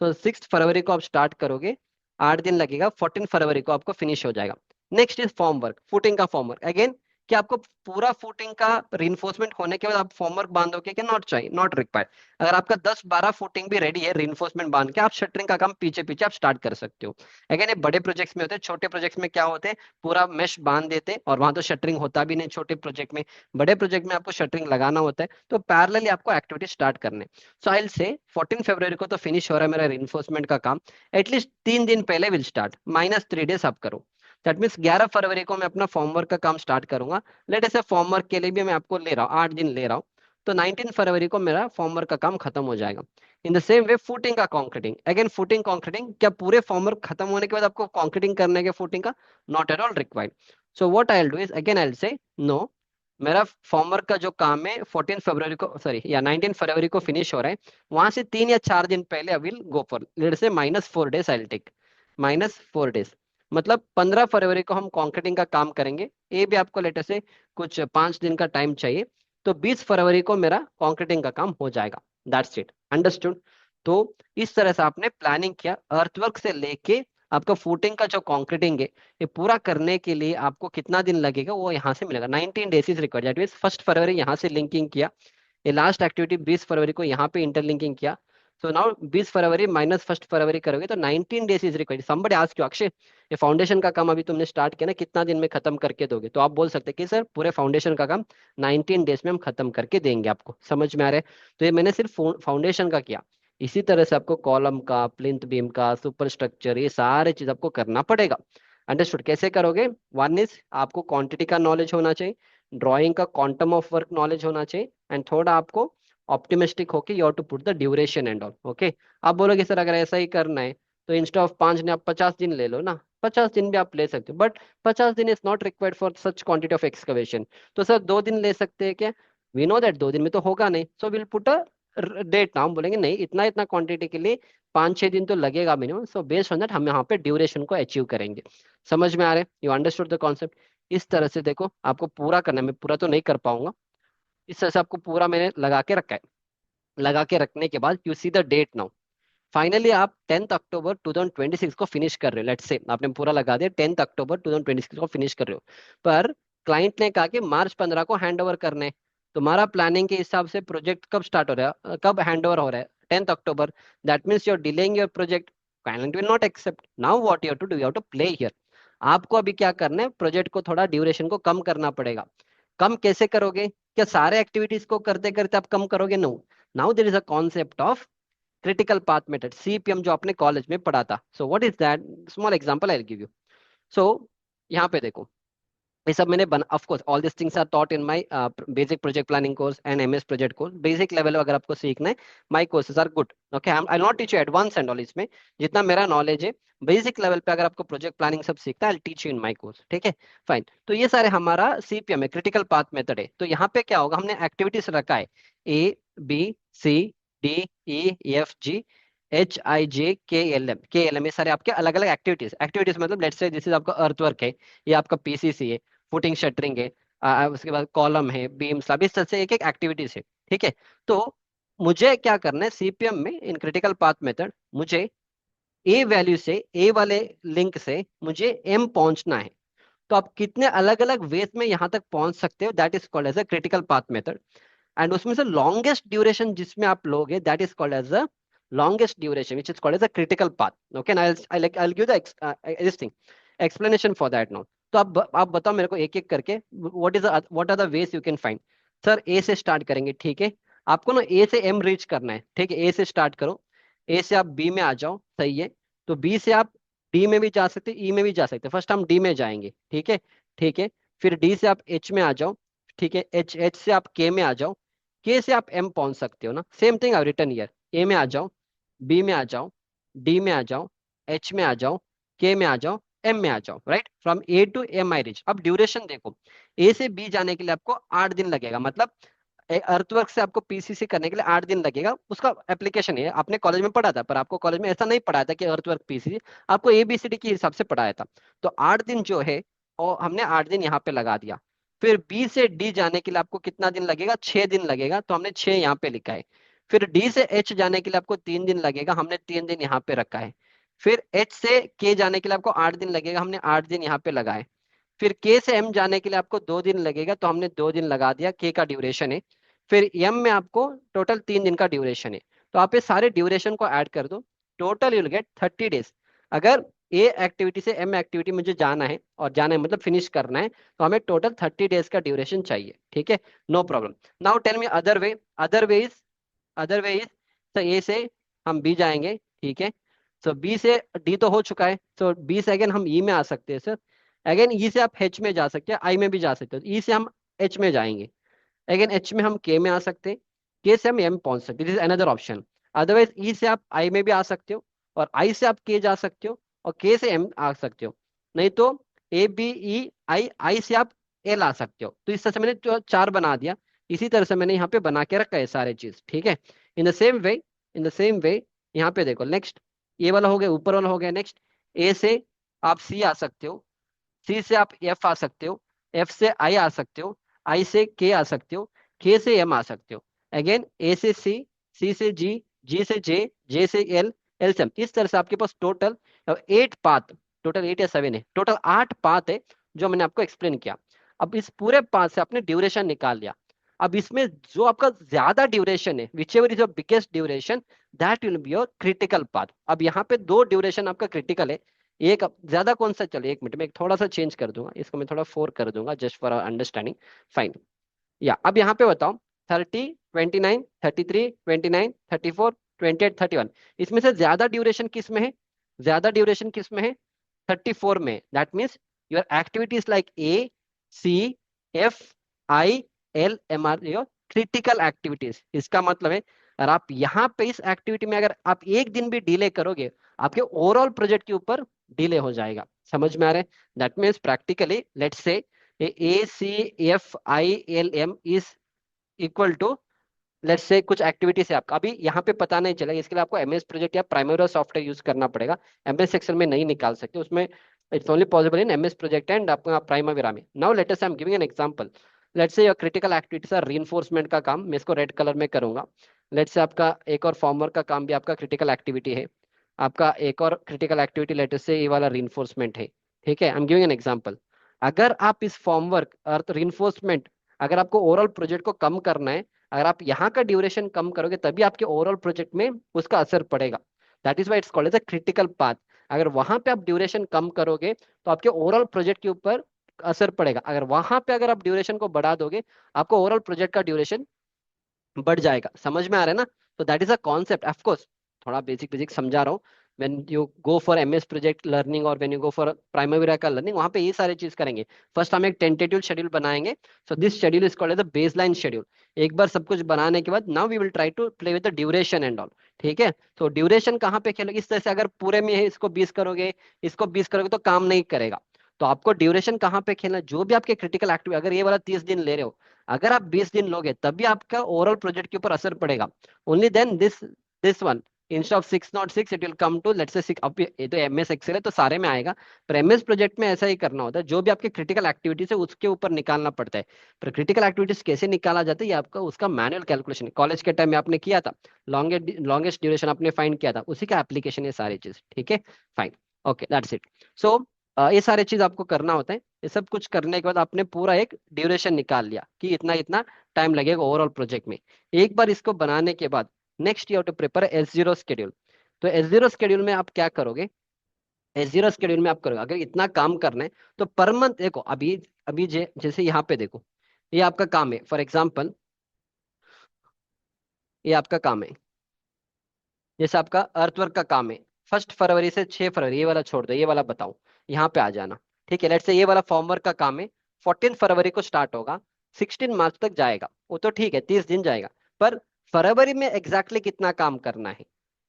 तो 6 फरवरी को आप स्टार्ट करोगे, 8 दिन लगेगा, 14 फरवरी को आपको फिनिश हो जाएगा। Next is form work, footing का फॉर्म वर्क अगेन, कि आपको पूरा फुटिंग का रीइंफोर्समेंट होने के बाद आप फॉर्म वर्क बांधोगे कि नॉट चाहिए, नॉट रिक्वायर्ड। अगर आपका 10-12 फुटिंग भी रेडी है रीइंफोर्समेंट बांध के, आप शटरिंग का काम पीछे पीछे आप स्टार्ट कर सकते हो। अगेन ये बड़े प्रोजेक्ट्स में होते हैं, छोटे प्रोजेक्ट्स में क्या होते हैं, पूरा मेश बांध देते हैं और वहां तो शटरिंग होता भी नहीं छोटे प्रोजेक्ट में। बड़े प्रोजेक्ट में आपको शटरिंग लगाना होता है, तो पैरेलली आपको एक्टिविटी स्टार्ट करने। सो आई विल से 14 फरवरी को तो फिनिश हो रहा है मेरा रिइंफोर्समेंट का काम, एटलीस्ट 3 दिन पहले विल स्टार्ट, -3 डेज आप करो। दैट मीन्स 11 फरवरी को मैं अपना फॉर्म वर्क का काम स्टार्ट करूंगा। लेट ऐसे फॉर्म वर्क के लिए भी मैं आपको ले रहा हूँ 8 दिन ले रहा हूँ, तो 19 फरवरी को मेरा फॉर्म वर्क का काम खत्म हो जाएगा। इन द सेम वे फुटिंग का कॉन्क्रीटिंग, अगेन फुटिंग कॉन्क्रीटिंग, क्या पूरे फॉर्म वर्क खत्म होने के बाद आपको कॉन्क्रीटिंग करने के फुटिंग का, not at all required. So what I will do is again I will say no, मेरा फॉर्म वर्क का जो काम है 14 फरवरी को सॉरी या 19 फरवरी को फिनिश हो रहा है, वहां से 3 या 4 दिन पहले I will go for let say -4 days I will take, -4 days मतलब 15 फरवरी को हम कॉन्क्रीटिंग का काम करेंगे। ये भी आपको लेटर से कुछ 5 दिन का टाइम चाहिए, तो 20 फरवरी को मेरा कॉन्क्रीटिंग का काम हो जाएगा। That's it, understood. तो इस तरह से आपने प्लानिंग किया, अर्थवर्क से लेके आपका फुटिंग का जो कॉन्क्रीटिंग है, ये पूरा करने के लिए आपको कितना दिन लगेगा वो यहाँ से मिलेगा। 19 days is required, that means 1 फरवरी यहाँ से लिंकिंग किया, ये लास्ट एक्टिविटी 20 फरवरी को यहाँ पे इंटरलिंकिंग किया। सो नाउ 20 फरवरी माइनस 1 फरवरी करोगे तो 19 days is required. Somebody ask you, Akshay ये फाउंडेशन का काम अभी तुमने स्टार्ट किया ना, कितना दिन में खत्म करके दोगे, तो आप बोल सकते हैं कि सर पूरे फाउंडेशन का काम 19 डेज में हम खत्म करके देंगे आपको। समझ में आ रहा है? तो ये मैंने सिर्फ फाउंडेशन का किया, इसी तरह से आपको कॉलम का, प्लिंथ बीम का, सुपर स्ट्रक्चर, ये सारे चीज आपको करना पड़ेगा। अंडरस्टूड? कैसे करोगे? वन इज आपको क्वांटिटी का नॉलेज होना चाहिए, ड्राइंग का क्वांटम ऑफ वर्क नॉलेज होना चाहिए, एंड थोड़ा आपको ऑप्टिमिस्टिक होके you have to put the duration and all. Okay, आप बोलोगे सर अगर ऐसा ही करना है तो इंस्टेड ऑफ 5 दिन आप 50 दिन ले लो ना, 50 दिन भी आप ले सकते हो, बट 50 दिन is not required for such quantity of excavation. तो सर 2 दिन ले सकते हैं क्या? वी नो दैट 2 दिन में तो होगा नहीं, so will put a date now, बोलेंगे नहीं इतना इतना क्वांटिटी के लिए 5-6 दिन तो लगेगा minimum, so based on that हम यहाँ पे ड्यूरेशन को अचीव करेंगे। समझ में आ रहा है? You understood the concept? इस तरह से देखो आपको पूरा करना है, मैं पूरा तो नहीं कर पाऊंगा, इस तरह से आपको पूरा मैंने लगा के रखा है। लगा के रखने के बाद you see the date now, finally आप 10 अक्टूबर 2026 को फिनिश कर रहे हो, लेट्स से आपने पूरा लगा दिया 10 अक्टूबर 2026 को फिनिश कर रहे हो, पर क्लाइंट ने कहा कि मार्च 15 को हैंड ओवर करने हैं। तुम्हारा प्लानिंग के हिसाब से प्रोजेक्ट कब स्टार्ट हो रहा है, कब हैंड ओवर हो रहा है? 10 अक्टूबर, that means you are delaying your project, client will not accept. Now what you have to do, you have to play here. आपको अभी क्या करना है, प्रोजेक्ट को थोड़ा ड्यूरेशन को कम करना पड़ेगा। कम कैसे करोगे? क्या सारे एक्टिविटीज को करते करते आप कम करोगे? No, now there is a concept of critical path method, CPM, जो आपने कॉलेज में पढ़ा था। So what is that, small example I will give you. So यहाँ पे देखो, ये सब मैंने बना, of course all this things are taught in my basic project planning course and MS project course. Basic level अगर आपको सीखना है, my courses are good. Okay, I not teach you advance and all, इसमें जितना मेरा knowledge है basic level पे, अगर आपको प्रोजेक्ट प्लानिंग सब सीखना है, I teach you in my course. ठीक है, फाइन। तो ये सारे हमारा सीपीएम है, क्रिटिकल पाथ मेथड है। तो यहाँ पे क्या होगा, हमने एक्टिविटीज रखा है A B C D E F G H I J K L M, ये सारे आपके अलग अलग एक्टिविटीज। एक्टिविटीज मतलब लेट्स से दिस इज आपका अर्थवर्क है, ये आपका पीसीसी है, फुटिंग शटरिंग है, उसके बाद कॉलम है, बीम स्लैब, इस तरह से एक एक एक्टिविटीज है। ठीक है, तो मुझे क्या करना है सीपीएम में, इन क्रिटिकल पाथ मेथड, मुझे ए वैल्यू से, ए वाले लिंक से मुझे एम पहुंचना है। तो आप कितने अलग अलग वेज में यहाँ तक पहुंच सकते हो, that is called as a critical path method. And उसमें से लॉन्गेस्ट ड्यूरेशन जिसमें आप लोगे, that is called as a longest duration which is called as a critical path. Okay, and I'll give the this thing explanation for that now. तो आप बताओ मेरे को एक एक करके, what are the ways you can find. Sir A से start करेंगे, ठीक है। आपको ना ए से एम रीच करना है, ठीक है। ए से स्टार्ट करो, ए से आप बी में आ जाओ, सही है। तो बी से आप डी में भी जा सकते, ई में भी जा सकते। फर्स्ट हम डी में जाएंगे, ठीक है, ठीक है। फिर डी से आप एच में आ जाओ, ठीक है। एच एच से आप के में आ जाओ, के से आप एम पहुंच सकते हो ना, same thing I return here. A में आ जाओ, बी में आ जाओ, डी में आ जाओ, एच में आ जाओ, के में आ जाओ, एम में आ जाओ, right. From A to M I reach. अब ड्यूरेशन देखो, ए से बी जाने के लिए आपको 8 दिन लगेगा, मतलब अर्थवर्क से आपको पीसीसी करने के लिए 8 दिन लगेगा। उसका एप्लीकेशन है, आपने कॉलेज में पढ़ा था, पर आपको कॉलेज में ऐसा नहीं पढ़ाया था कि अर्थवर्क पीसीसी, आपको एबीसीडी के हिसाब से पढ़ाया था। तो 8 दिन जो है, और हमने 8 दिन यहाँ पे लगा दिया। फिर बी से डी जाने के लिए आपको कितना दिन लगेगा, 6 दिन लगेगा, तो हमने 6 यहाँ पे लिखा है। फिर डी से एच जाने के लिए आपको 3 दिन लगेगा, हमने 3 दिन यहाँ पे रखा है। फिर एच से के जाने के लिए आपको 8 दिन लगेगा, हमने 8 दिन यहाँ पे लगाए। फिर के से एम जाने के लिए आपको 2 दिन लगेगा, तो हमने 2 दिन लगा दिया, के का ड्यूरेशन है। फिर एम में आपको टोटल 3 दिन का ड्यूरेशन है। तो आप ये सारे ड्यूरेशन को ऐड कर दो, total you will gate 30 days. अगर ए एक्टिविटी से एम एक्टिविटी मुझे जाना है, और जाना है मतलब फिनिश करना है, तो हमें टोटल 30 डेज का ड्यूरेशन चाहिए, ठीक है। No problem. Now tell me other way. Other way is तो ए से हम बी जाएंगे, ठीक है। सो बी से डी तो हो चुका है, सो बी से अगेन हम ई में आ सकते हैं सर। अगेन ई से आप एच में जा सकते हैं, आई में भी जा सकते हो। ई से हम एच में जाएंगे, अगेन एच में हम के में आ सकते हैं, के से हम एम पहुंच सकते हैं, this is another option. Otherwise E से आप आई में भी आ सकते हो, और आई से आप के जा सकते हो, और के से एम आ सकते हो। नहीं तो ए बी ई आई, आई से आप एल आ सकते हो। तो इस तरह से मैंने जो 4 बना दिया, इसी तरह से मैंने यहाँ पे बना के रखा है सारे चीज, ठीक है। इन द सेम वे यहाँ पे देखो, नेक्स्ट ये वाला हो गया, ऊपर वाला हो गया। नेक्स्ट ए से आप सी आ सकते हो, सी से आप एफ आ सकते हो, एफ से आई आ सकते हो, आई से के आ सकते हो, के से एम आ सकते हो। अगेन ए से सी से जी, जी से जे, जे से एल, एल से एम। इस तरह से आपके पास टोटल 8 पाथ, टोटल 8 या 7 है, टोटल 8 पाथ है, जो मैंने आपको एक्सप्लेन किया। अब इस पूरे पाथ से आपने ड्यूरेशन निकाल लिया। अब इसमें जो आपका ज्यादा ड्यूरेशन है, which ever is your biggest duration, that will be your critical path. अब यहाँ पे 2 ड्यूरेशन आपका क्रिटिकल है, एक ज्यादा कौन सा, चले 1 मिनट में थोड़ा सा चेंज कर दूंगा, इसको मैं थोड़ा 4 कर दूंगा जस्ट फॉर अंडरस्टैंडिंग। फाइन। या अब यहाँ पे बताओ, 30, 29, 33, 29, 34, 28, 31, इसमें से ज्यादा ड्यूरेशन किस में है, ज्यादा ड्यूरेशन किस में है, 34 में। That means your activities like A, C, F, I, L, M are your critical activities. इसका मतलब है, अगर आप यहाँ पे इस एक्टिविटी में अगर आप 1 दिन भी डिले करोगे, आपके ओवरऑल प्रोजेक्ट के ऊपर डिले हो जाएगा। समझ में आ रहा है? That means practically let's say A C F I L M is equal to, let's say कुछ एक्टिविटी से आपका अभी यहाँ पे पता नहीं चलेगा, इसके लिए आपको एमएस प्रोजेक्ट या प्राइमरी सॉफ्टवेयर यूज करना पड़ेगा। एमएस सेक्शन में नहीं निकाल सकते, उसमें it's only possible in MS project and आपका प्राइमरी में। Now let us I am giving an example. Let's say your critical activities are reinforcement का काम, मैं इसको रेड कलर में करूंगा। लेट्स से आपका एक और फॉर्मवर्क का काम भी आपका क्रिटिकल एक्टिविटी है। आपका एक और क्रिटिकल एक्टिविटी लेट्स से ये वाला रीइंफोर्समेंट है, ठीक है। आई एम गिविंग एन एग्जांपल। अगर आप इस फॉर्मवर्क और रीइंफोर्समेंट, अगर आपको ओवरऑल प्रोजेक्ट को कम करना है, अगर आप यहाँ का ड्यूरेशन कम करोगे, तभी आपके ओवरऑल प्रोजेक्ट में उसका असर पड़ेगा। That is why it's called as a critical path. अगर वहां पे आप ड्यूरेशन कम करोगे, तो आपके ओवरऑल प्रोजेक्ट के ऊपर असर पड़ेगा। अगर वहां पे अगर आप ड्यूरेशन को बढ़ा दोगे, आपको ओवरऑल प्रोजेक्ट का ड्यूरेशन बढ़ जाएगा। समझ में आ रहा है ना? तो that is a concept. Of course थोड़ा बेसिक बेसिक समझा रहा हूँ। When you go for MS project learning और when you go for primary का लर्निंग, वहां पे ये सारे चीज करेंगे। फर्स्ट हम एक टेंटेटिव शेड्यूल बनाएंगे। So this schedule is called as the baseline schedule. एक बार सब कुछ बनाने के बाद now we will try to play with the duration and all, ठीक है। तो ड्यूरेशन कहाँ पे खेलोगे, इस तरह से अगर पूरे में है इसको 20 करोगे, इसको 20 करोगे, तो काम नहीं करेगा। तो आपको ड्यूरेशन कहाँ पे खेलना, जो भी आपके क्रिटिकल एक्टिविटी, अगर ये वाला 30 दिन ले रहे हो, अगर आप 20 दिन लोगे, तभी आपका ओवरऑल प्रोजेक्ट के ऊपर असर पड़ेगा। Only then this one, instead of 606 it will come to let's say 6। अब ये तो एमएस एक्सेल है तो सारे में आएगा, पर एमएस प्रोजेक्ट में ऐसा ही करना होता है। जो भी आपके क्रिटिकल एक्टिविटीज है उसके ऊपर निकालना पड़ता है। पर क्रिटिकल एक्टिविटीज कैसे निकाला जाता है, ये आपका उसका मैनुअल कैलकुलेशन कॉलेज के टाइम में आपने किया था। लॉन्गेस्ट ड्यूरेशन आपने फाइंड किया था, उसी का एप्लीकेशन है सारी चीज, ठीक है। Fine, okay, that's it. So ये सारे चीज आपको करना होता है। ये सब कुछ करने के बाद आपने पूरा एक ड्यूरेशन निकाल लिया कि इतना इतना टाइम लगेगा ओवरऑल प्रोजेक्ट में। एक बार इसको बनाने के बाद next you have to prepare S0 schedule. तो S0 शेड्यूल में आप क्या करोगे? S0 शेड्यूल में आप करोगे, अगर इतना काम करना है तो पर मंथ देखो, अभी अभी जैसे यहाँ पे देखो, ये आपका काम है फॉर एग्जाम्पल, ये आपका काम है, जैसे आपका अर्थवर्क का काम है 1 फरवरी से 6 फरवरी, ये वाला छोड़ दो, ये वाला बताओ, यहाँ पे आ जाना। ठीक है, लेट्स से ये वाला फॉर्म वर्क का काम है 14 फरवरी को स्टार्ट होगा, 16 मार्च तक जाएगा, वो तो ठीक है 30 दिन जाएगा। पर फरवरी में एग्जैक्टली कितना काम करना है,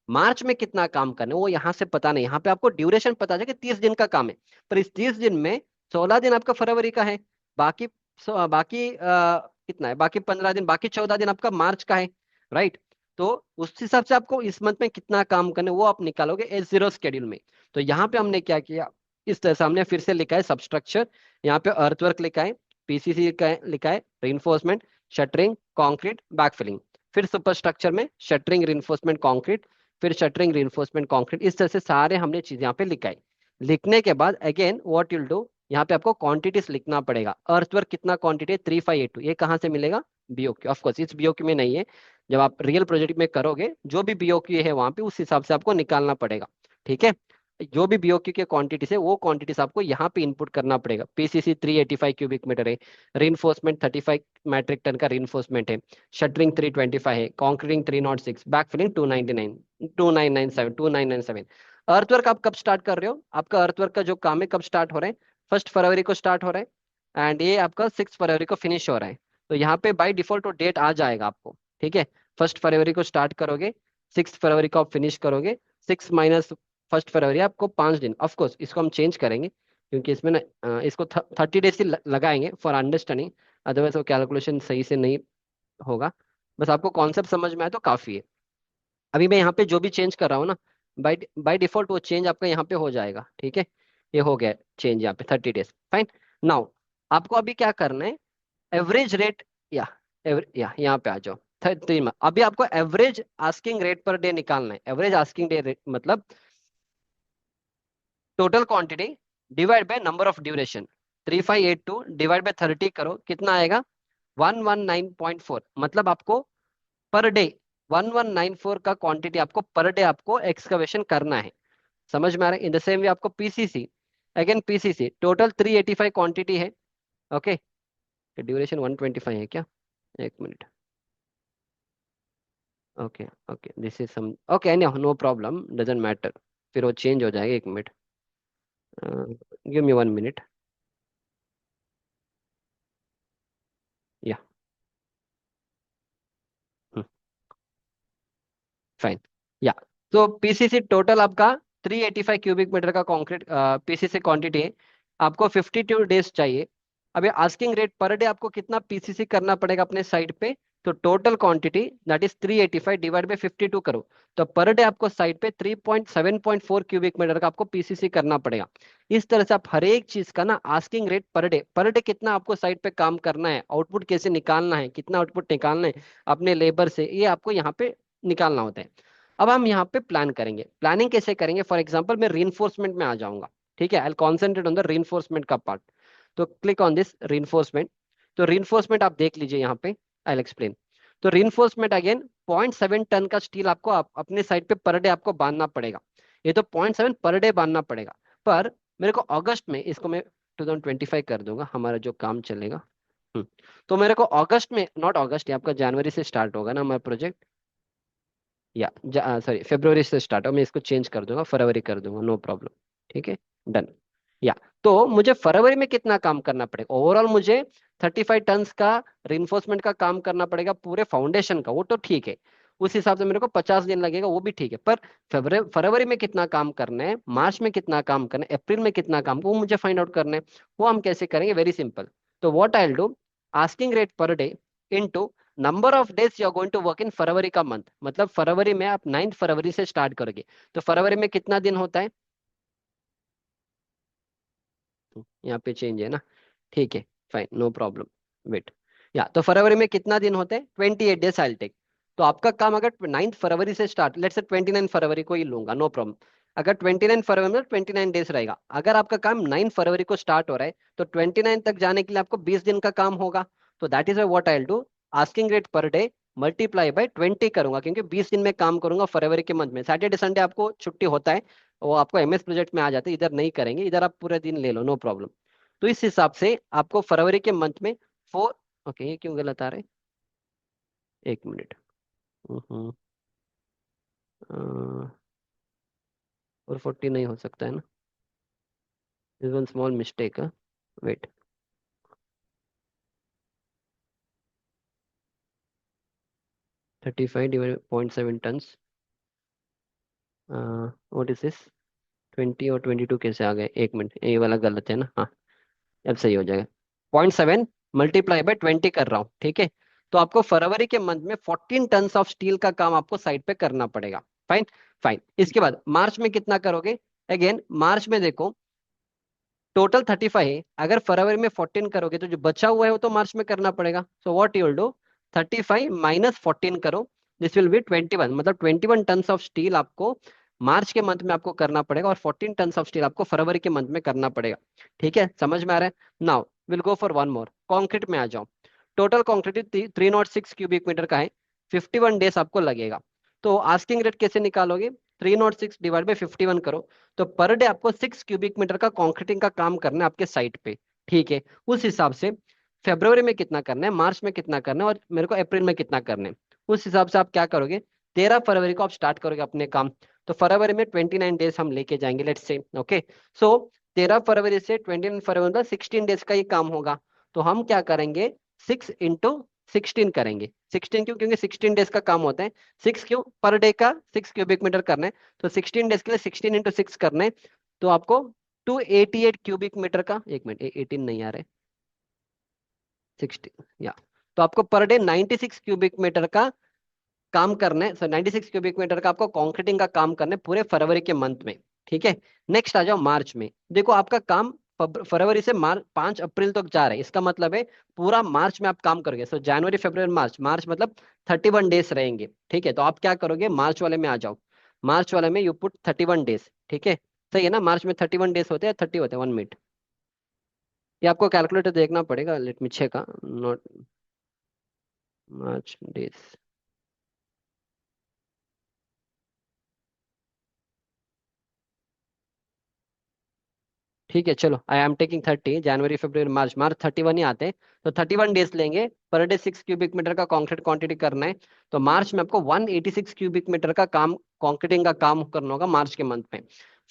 मार्च में कितना काम करना है, वो यहाँ से पता नहीं। यहाँ पे आपको ड्यूरेशन पता है कि 30 दिन का काम है, पर इस 30 दिन में 16 दिन आपका फरवरी का है, बाकी बाकी कितना है, बाकी 15 दिन, बाकी 14 दिन आपका मार्च का है, राइट। तो उस हिसाब से आपको इस मंथ में कितना काम करना है वो आप निकालोगे S0 शेड्यूल में। तो यहाँ पे हमने क्या किया, इस तरह से हमने फिर से लिखा है सबस्ट्रक्चर, यहाँ पे अर्थवर्क लिखा है, PCC लिखा है रिइंफोर्समेंट, शटरिंग, कंक्रीट, बैकफिलिंग। फिर सुपर स्ट्रक्चर में शटरिंग, रिइंफोर्समेंट, कंक्रीट, फिर शटरिंग, रिइंफोर्समेंट, कंक्रीट, इस तरह से सारे हमने चीज यहाँ पे लिखा है। लिखने के बाद अगेन व्हाट यूल डू, यहाँ पे आपको क्वांटिटीज लिखना पड़ेगा। अर्थवर्क कितना क्वांटिटी है 3582, ये कहाँ से मिलेगा? BOQ, ऑफ कोर्स इस BOQ में नहीं है, जब आप रियल प्रोजेक्ट में करोगे जो भी BOQ है वहां पे उस हिसाब से आपको निकालना पड़ेगा। ठीक है, जो भी BOQ के क्वांटिटीज है वो क्वांटिटीज आपको यहाँ पे इनपुट करना पड़ेगा। PCC 385 क्यूबिक मीटर है, रीइंफोर्समेंट 35 मैट्रिक टन का रीइंफोर्समेंट है, शटरिंग 325 है, कॉन्क्रीटिंग 306, बैकफिलिंग 299, 2997, 2997। अर्थवर्क आप कब स्टार्ट कर रहे हो? आपका अर्थवर्क का जो काम है कब स्टार्ट हो रहा है? 1 फरवरी को स्टार्ट हो रहा है, एंड ये आपका 6 फरवरी को फिनिश हो रहा है। तो यहाँ पे बाय डिफॉल्ट वो डेट आ जाएगा आपको। ठीक है, 1 फरवरी को स्टार्ट करोगे, 6 फरवरी को आप फिनिश करोगे, 6 - 1 फरवरी आपको 5 दिन। ऑफ कोर्स इसको हम चेंज करेंगे क्योंकि इसमें ना इसको 30 डेज ही लगाएंगे फॉर अंडरस्टैंडिंग, अदरवाइज वो कैलकुलेशन सही से नहीं होगा। बस आपको कॉन्सेप्ट समझ में आए तो काफी है। अभी मैं यहाँ पे जो भी चेंज कर रहा हूँ ना, बाय बाय डिफॉल्ट वो चेंज आपका यहाँ पे हो जाएगा। ठीक है, ये हो गया चेंज यहाँ पे 30 डेज, फाइन। नाउ आपको अभी क्या करना है, एवरेज रेट, या या यहाँ पे आ जाओ 3 अभी आपको average asking rate per day निकालना है। एवरेज आस्किंग डे रेट मतलब total quantity divide by number of duration, 3582 divide by 30 करो, कितना आएगा? 119.4। मतलब आपको पर डे 1194 का क्वांटिटी आपको पर डे आपको एक्सकवेशन करना है। समझ में आ रहा है? इन द सेम वे आपको PCC, again PCC total 385 quantity है। ओके, ड्यूरेशन 125 है क्या? एक minute, okay okay, this is some, okay no problem, doesn't matter, फिर वो चेंज हो जाएगा। एक minute, give me 1 minute, yeah fine, yeah. तो PCC टोटल आपका 385 क्यूबिक मीटर का कंक्रीट PCC क्वांटिटी है, आपको 52 डेज चाहिए। अभी आस्किंग रेट पर डे आपको कितना PCC करना पड़ेगा अपने साइड पे? तो total quantity that is 385 divide by 52 करो, तो पर डे आपको साइड पे 3.7.4 क्यूबिक मीटर का आपको PCC करना पड़ेगा। इस तरह से आप हर एक चीज का ना आस्किंग रेट पर डे कितना आपको साइड पे काम करना है, आउटपुट कैसे निकालना है, कितना आउटपुट निकालना है अपने लेबर से, ये आपको यहाँ पे निकालना होता है। अब हम यहाँ पे प्लान करेंगे, प्लानिंग कैसे करेंगे? फॉर एग्जांपल मैं रीइंफोर्समेंट में आ जाऊंगा। ठीक है, आई कॉन्सेंट्रेट ऑन द रीइंफोर्समेंट का पार्ट। तो क्लिक ऑन दिस रीइंफोर्समेंट। तो रीइंफोर्समेंट आप देख लीजिए यहाँ पे, आई एक्सप्लेन। तो रीइंफोर्समेंट अगेन 0.7 टन का स्टील आपको अपने साइड पे पर डे आपको बांधना पड़ेगा। ये तो 0.7 पर डे बांधना पड़ेगा, पर मेरे को अगस्त में, इसको मैं 2025 कर दूंगा, हमारा जो काम चलेगा। हम्म, तो मेरे को अगस्त में, नॉट अगस्त, ये आपका जनवरी से स्टार्ट होगा ना हमारा प्रोजेक्ट, या सॉरी फरवरी से स्टार्ट हो, मैं इसको चेंज कर दूंगा, फरवरी कर दूंगा, नो प्रॉब्लम। ठीक है, डन। या, तो मुझे फरवरी में कितना काम करना पड़ेगा? ओवरऑल मुझे 35 टन्स का रिइंफोर्समेंट का काम करना पड़ेगा पूरे फाउंडेशन का, वो तो ठीक है, उस हिसाब से मेरे को 50 दिन लगेगा, वो भी ठीक है। पर फरवरी में कितना काम करना है, मार्च में कितना काम करना है, अप्रैल में कितना काम, वो मुझे फाइंड आउट करना है। वो हम कैसे करेंगे? Very simple. तो what I will do, asking rate per day into number of days you are going to work in February का मंथ, मतलब फरवरी में आप 9 फरवरी से स्टार्ट करोगे, तो फरवरी में कितना दिन होता है? यहाँ पे चेंज है ना, ठीक है, फाइन, नो प्रॉब्लम, वेट। या, तो फरवरी में कितना दिन होते हैं? 28 डेज आई टेक। तो आपका काम अगर 9 फरवरी से स्टार्ट, लेट्स से 29 फरवरी को ही लूंगा, नो प्रॉब्लम। अगर 29 फरवरी में 29 डेज रहेगा। अगर आपका काम 9 फरवरी को स्टार्ट हो रहा है तो 29 तक जाने के लिए आपको 20 दिन का काम होगा। तो that is what I will do, asking rate per day multiply by 20 करूंगा, क्योंकि 20 दिन में काम करूंगा फरवरी के मंथ में। सैटरडे संडे आपको छुट्टी होता है, वो आपको एमएस प्रोजेक्ट में आ जाते हैं, इधर नहीं करेंगे, इधर आप पूरे दिन ले लो, नो प्रॉब्लम। तो इस हिसाब से आपको फरवरी के मंथ में फोर, ओके ये क्यों गलत आ रहा है, एक मिनट। हम्म, और 40 नहीं हो सकता है ना, is one small mistake. Wait, 35/0.7 tons, what is this, 20 और 22 कैसे आ गए, एक मिनट, ये वाला गलत है ना, हाँ अब सही हो जाएगा। 0.7 मल्टीप्लाई बाय 20 कर रहा हूँ, ठीक है। तो आपको फरवरी के मंथ में 14 टन्स ऑफ स्टील का काम आपको साइट पे करना पड़ेगा। Fine, fine. इसके बाद मार्च में कितना करोगे, अगेन मार्च में देखो टोटल 35 है, अगर फरवरी में 14 करोगे तो जो बचा हुआ है वो तो मार्च में करना पड़ेगा। So what you will do, 35 - 14 करो, दिस विल बी 21, मतलब 21 टन्स ऑफ स्टील आपको मार्च के मंथ में आपको करना पड़ेगा, और 14 टन्स ऑफ स्टील आपको फरवरी के मंथ में करना पड़ेगा। ठीक है, समझ में आ रहा है। Now will go for one more, concrete में आ जाओ। टोटल कॉन्क्रीट 306 क्यूबिक मीटर का है, 51 डेज आपको लगेगा। तो आस्किंग रेट कैसे निकालोगे, 306 डिवाइड बाई 51 करो, तो पर डे आपको 6 क्यूबिक मीटर का कंक्रीटिंग का काम करना है आपके साइट पे। ठीक है, उस हिसाब से फेब्रुवरी में कितना करना है, मार्च में कितना करना है, और मेरे को अप्रैल में कितना करना है, उस हिसाब से आप क्या करोगे। 13 फरवरी को आप स्टार्ट करोगे अपने काम, तो फरवरी में 29 डेज हम लेके जाएंगे, लेट्स से। ओके, सो 13 फरवरी से 29 फरवरी तक 16 डेज का ये काम होगा। तो हम क्या करेंगे, 6 × 16 करेंगे। 16 क्यों, क्योंकि 16 डेज का काम होता है। 6 क्यों, पर डे का 6 क्यूबिक मीटर करना है, तो 16 डेज के लिए 16 × 6 करना है। तो आपको 288 क्यूबिक मीटर का, एक मिनट 18 नहीं आ रहा है, 16 या, तो आपको पर डे 96 क्यूबिक मीटर का काम करना है। सर 96 क्यूबिक मीटर का आपको कॉन्क्रीटिंग का काम करना है पूरे फरवरी के मंथ में। ठीक है, नेक्स्ट आ जाओ मार्च में। देखो आपका काम फरवरी से मार्च 5 अप्रैल तक जा रहा है, इसका मतलब है पूरा मार्च में आप काम करोगे। सो जनवरी फरवरी मार्च, मार्च मतलब 31 डेज रहेंगे। ठीक है, तो आप क्या करोगे, मार्च वाले में आ जाओ। मार्च वाले में यू पुट 31 डेज। ठीक है, सही है ना, मार्च में 31 डेज होते हैं, 30 होते हैं, 1 मिनट। ये आपको कैलकुलेटर देखना पड़ेगा, let me check, not March days. ठीक है चलो, आई एम टेकिंग 30, जनवरी फरवरी मार्च, मार्च 31 ही आते हैं, तो 31 डेज लेंगे। पर डे 6 क्यूबिक मीटर का कॉन्क्रीट क्वांटिटी करना है, तो मार्च में आपको 186 क्यूबिक मीटर का काम, कॉन्क्रीटिंग का काम करना होगा मार्च के मंथ में।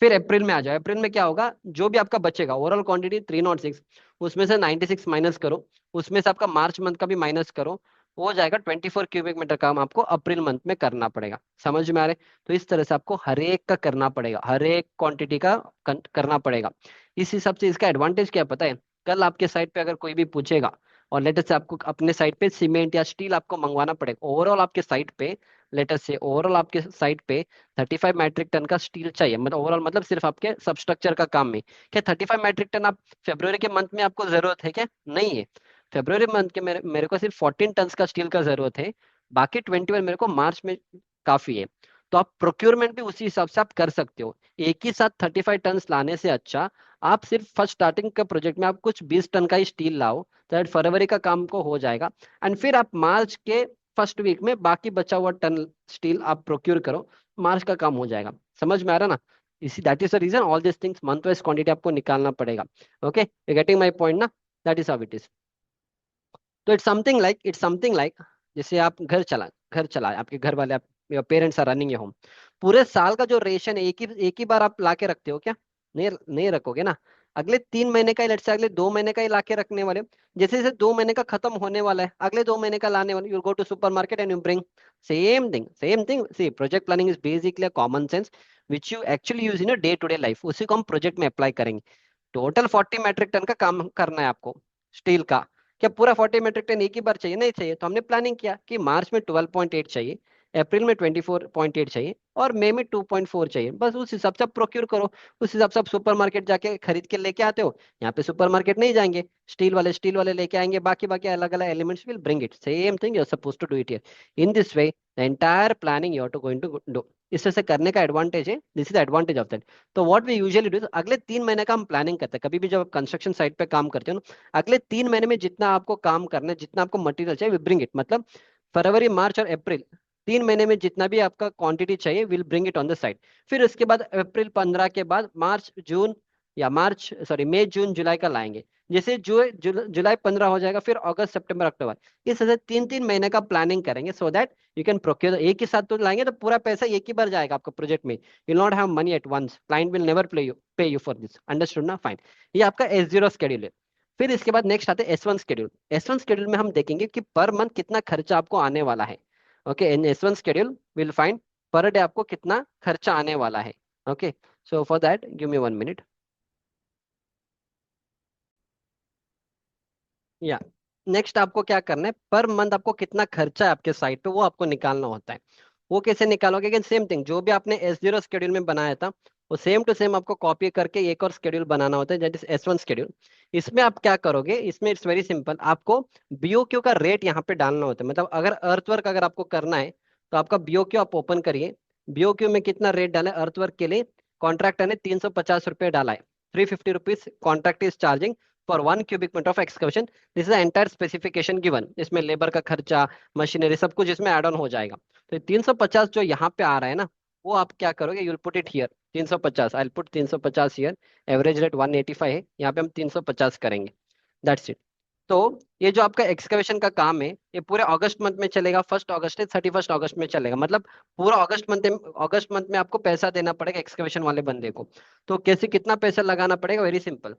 फिर अप्रैल में आ जाओ, अप्रैल में क्या होगा, जो भी आपका बचेगा ओवरऑल क्वांटिटी 306, उसमें से 96 माइनस करो, उसमें से आपका मार्च मंथ का भी माइनस करो, हो जाएगा 24 क्यूबिक मीटर काम आपको अप्रैल मंथ में करना पड़ेगा। समझ में आ रहा है। तो इस तरह से आपको हर एक का करना पड़ेगा, हर एक क्वांटिटी का करना पड़ेगा। इस हिसाब से इसका एडवांटेज क्या है पता है, कल आपके साइट पे अगर कोई भी पूछेगा, और लेटर से आपको अपने साइट पे सीमेंट या स्टील आपको मंगवाना पड़ेगा, ओवरऑल आपके साइट पे, लेटर से ओवरऑल आपके साइट पे 35 मेट्रिक टन का स्टील चाहिए, मतलब ओवरऑल मतलब सिर्फ आपके सबस्ट्रक्चर का काम में। क्या 35 मेट्रिक टन आप फेब्रुवरी के मंथ में आपको जरूरत है क्या, नहीं है। फेब्रुवरी मंथ के मेरे मेरे को सिर्फ 14 टन का स्टील का जरूरत है, बाकी 21 मेरे को मार्च में काफी है। तो आप प्रोक्योरमेंट भी उसी हिसाब से आप कर सकते हो। एक ही साथ 35 टन लाने से अच्छा आप सिर्फ फर्स्ट स्टार्टिंग के प्रोजेक्ट में आप कुछ 20 टन का ही स्टील लाओ, तो that फरवरी का काम को हो जाएगा। एंड फिर आप मार्च के फर्स्ट वीक में बाकी बचा हुआ टन स्टील आप प्रोक्योर करो, मार्च का काम हो जाएगा। समझ में आ रहा ना, इसी that is the reason all this things month wise quantity आपको निकालना पड़ेगा। Okay, you getting my point ना, that is how it is. तो इट्स समथिंग लाइक जैसे आप घर चला आपके घर वाले, आप parents are running a home, पूरे साल का जो रेशन है एक ही बार आप ला के रखते हो क्या, नहीं नहीं रखोगे ना। अगले 3 महीने का, लेट्स से अगले 2 महीने का ही ला के रखने वाले हो। जैसे जैसे 2 महीने का खत्म होने वाला है, अगले 2 महीने का लाने वाले, you go to supermarket and you bring same thing. See project planning is basically common sense which you actually use in day to day life, उसी को हम प्रोजेक्ट में अप्लाई करेंगे। टोटल 40 मेट्रिक टन का काम करना है आपको स्टील का। क्या पूरा 40 मेट्रिक टन एक ही बार चाहिए, नहीं चाहिए, तो हमने प्लानिंग किया कि मार्च में 12.8 चाहिए, अप्रैल में 24.8 चाहिए और मई में 2.4 चाहिए, बस उस हिसाब से आप प्रोक्योर करो। उस हिसाब से आप सुपर मार्केट जाके खरीद के लेके आते हो। यहाँ पे सुपर मार्केट नहीं जाएंगे, स्टील वाले लेके आएंगे, बाकी बाकी अलग अलग elements will bring it, same thing you are suppose to do it here. In this way the entire planning you are to going to do. इस तरह से करने का एडवांटेज है, this is advantage of that. तो what we usually do, अगले 3 महीने का हम प्लानिंग करते हैं। कभी भी जब आप कंस्ट्रक्शन साइट पे काम करते हो ना, अगले 3 महीने में जितना आपको काम करना है, जितना आपको मटेरियल चाहिए, वी ब्रिंग इट। मतलब फरवरी, मार्च और अप्रैल, 3 महीने में जितना भी आपका क्वांटिटी चाहिए, will bring it on the site. फिर उसके बाद अप्रैल 15 के बाद मार्च जून, या मार्च सॉरी मई जून जुलाई का लाएंगे। जैसे जुलाई 15 हो जाएगा, फिर अगस्त सितंबर अक्टूबर, इस तरह से 3 3 महीने का प्लानिंग करेंगे, सो दैट यू कैन प्रोक्योर। एक ही साथ तो लाएंगे तो पूरा पैसा एक ही बार जाएगा आपका प्रोजेक्ट में, you not have money at once, client will never pay you for this, understood ना? फाइन। ये आपका S0 स्केड्यूल है। फिर इसके बाद नेक्स्ट आते हैं S1 स्केड्यूल। S1 स्केड्यूल में हम देखेंगे कि पर मंथ कितना खर्चा आपको आने वाला है। Okay, in S1 schedule will find per day आपको कितना खर्चा आने वाला है। Okay, so for that give me 1 minute. या नेक्स्ट आपको क्या करना है, पर मंथ आपको कितना खर्चा है आपके साइट पे, वो आपको निकालना होता है। वो कैसे निकालोगे? अगेन सेम थिंग, जो भी आपने S0 स्केड्यूल में बनाया था, वो सेम टू सेम आपको कॉपी करके एक और स्केड्यूल बनाना होता है, दैट इज S1 स्केड्यूल। इसमें आप क्या करोगे, इसमें इट्स वेरी सिंपल, आपको BOQ का रेट यहाँ पे डालना होता है। मतलब अगर अर्थवर्क अगर आपको करना है, तो आपका BOQ आप ओपन करिए। BOQ में कितना रेट डाला है अर्थवर्क के लिए? कॉन्ट्रैक्टर ने 350 रुपये डाला है। 350 rupees contract is charging for 1 cubic metre of excavation. This is entire specification given, इसमें लेबर का खर्चा, मशीनरी, सब कुछ इसमें एड ऑन हो जाएगा। तो 350 जो यहाँ पे आ रहा है ना, वो आप क्या करोगे, you'll put it here 350, I put 350 here. Average rate 185 है, यहाँ पे हम 350 करेंगे, दैट्स इट। तो ये जो आपका एक्सकवेशन का काम है, ये पूरे अगस्त मंथ में चलेगा, 1 अगस्त से 31 अगस्त में चलेगा। मतलब पूरा अगस्त मंथ में आपको पैसा देना पड़ेगा एक्सकवेशन वाले बंदे को। तो कैसे, कितना पैसा लगाना पड़ेगा? वेरी सिंपल,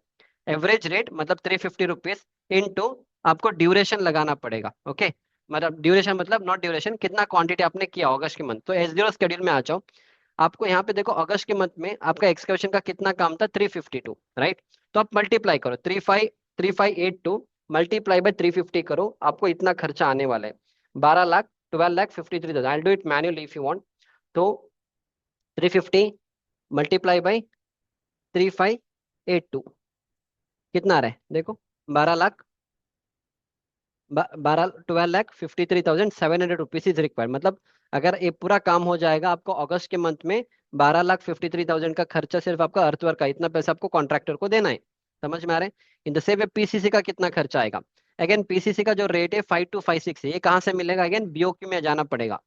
एवरेज रेट मतलब 350 रुपीज इंटू आपको ड्यूरेशन लगाना पड़ेगा। ओके, मतलब ड्यूरेशन मतलब नॉट ड्यूरेशन, कितना क्वांटिटी आपने किया अगस्त के मंथ। तो S0 स्केड्यूल में आ जाओ। आपको यहाँ पे देखो, अगस्त के मंथ में आपका एक्सकवेशन का कितना काम था? 352, राइट? तो आप मल्टीप्लाई करो, 3582 मल्टीप्लाई बाय 350 करो, आपको इतना खर्चा आने वाला है, 12 lakh, 12,53,000। I do it manually if you want. तो 350 मल्टीप्लाई बाई 3582 कितना आ रहा है देखो, 12 लाख, 12,53,700 इज रिक्वायर्ड। मतलब अगर ये पूरा काम हो जाएगा आपको अगस्त के मंथ में, 12,53,000 का खर्चा सिर्फ आपका अर्थवर्क का, इतना पैसा आपको कॉन्ट्रैक्टर को देना है। समझ में आ रहा है? इन द सेम वे PCC का कितना खर्चा आएगा? अगेन PCC का जो रेट है 5256 है, ये कहाँ से मिलेगा? अगेन BOQ में जाना पड़ेगा।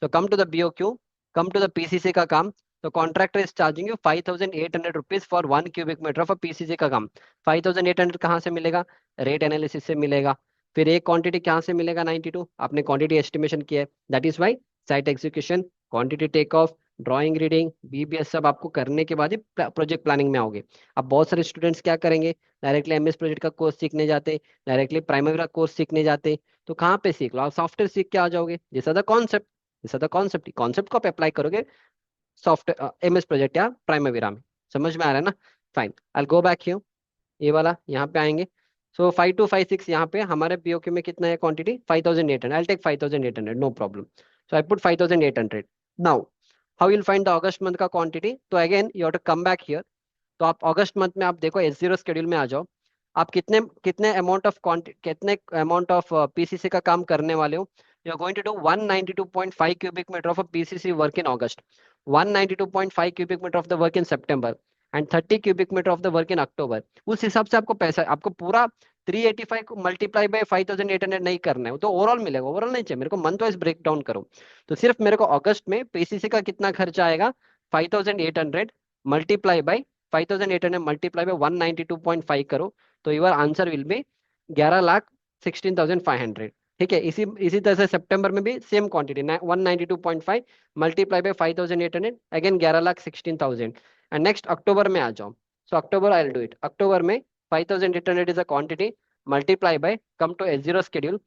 तो come to the BOQ, come to the PCC का काम। तो contractor is charging you 5,800 rupees for 1 cubic metre of PCC का काम। 5,800 कहाँ से मिलेगा? रेट एनालिसिस से मिलेगा। फिर एक क्वांटिटी कहाँ से मिलेगा? 92, आपने क्वांटिटी एस्टिमेशन किया है, that is why site execution, quantity take off, drawing, reading, BBS सब आपको करने के बाद ही प्रोजेक्ट प्लानिंग में आओगे। अब बहुत सारे स्टूडेंट्स क्या करेंगे, डायरेक्टली MS प्रोजेक्ट का कोर्स सीखने जाते, डायरेक्टली प्राइमरी कोर्स सीखने जाते। तो कहाँ पे सीख लो, आप सॉफ्टवेयर सीख के आ जाओगे। जैसा द कॉन्सेप्ट, जैसा द कॉन्सेप्ट, कॉन्सेप्ट को आप अप्लाई करोगे सॉफ्टवेयर MS प्रोजेक्ट या प्राइमरी में। समझ में आ रहा है ना? Fine, I go back here, ये वाला यहाँ पे आएंगे। सो 5256 यहाँ पे हमारे BOQ में कितना है quantity? 5,800, I take 5,800, no problem. So I put 5,800। Now how will find the August month का क्वांटिटी? तो again you have to come back here. तो आप अगस्त मंथ में आप देखो S0 स्केड्यूल में आ जाओ। आप कितने कितने अमाउंट ऑफ कितने अमाउंट ऑफ PCC का काम करने वाले हो? You are going to do 192.5 cubic metre of PCC work in August, 192.5 cubic metre of the work in September, and 30 cubic metre of the work in October. उस हिसाब से आपको पैसा, आपको पूरा 385 को मल्टीप्लाई बाय 5,800 नहीं करना है, वो तो ओवरऑल मिलेगा। ओवरऑल नहीं चाहिए मेरे को, मंथ वाइज ब्रेक डाउन करो। तो सिर्फ मेरे को अगस्त में PCC का कितना खर्चा आएगा? 5,800 मल्टीप्लाई बाय 5,800 मल्टीप्लाई बाय 192.5 करो, तो योर आंसर विल बी 11,16,500। ठीक है, इसी इसी तरह से सितंबर में भी same quantity 192.5 multiply by 5,800, again 11,16,000। And next October में आ जाओ। So October I will do it. October में 5,800 is a quantity, multiply by, come to S0 schedule.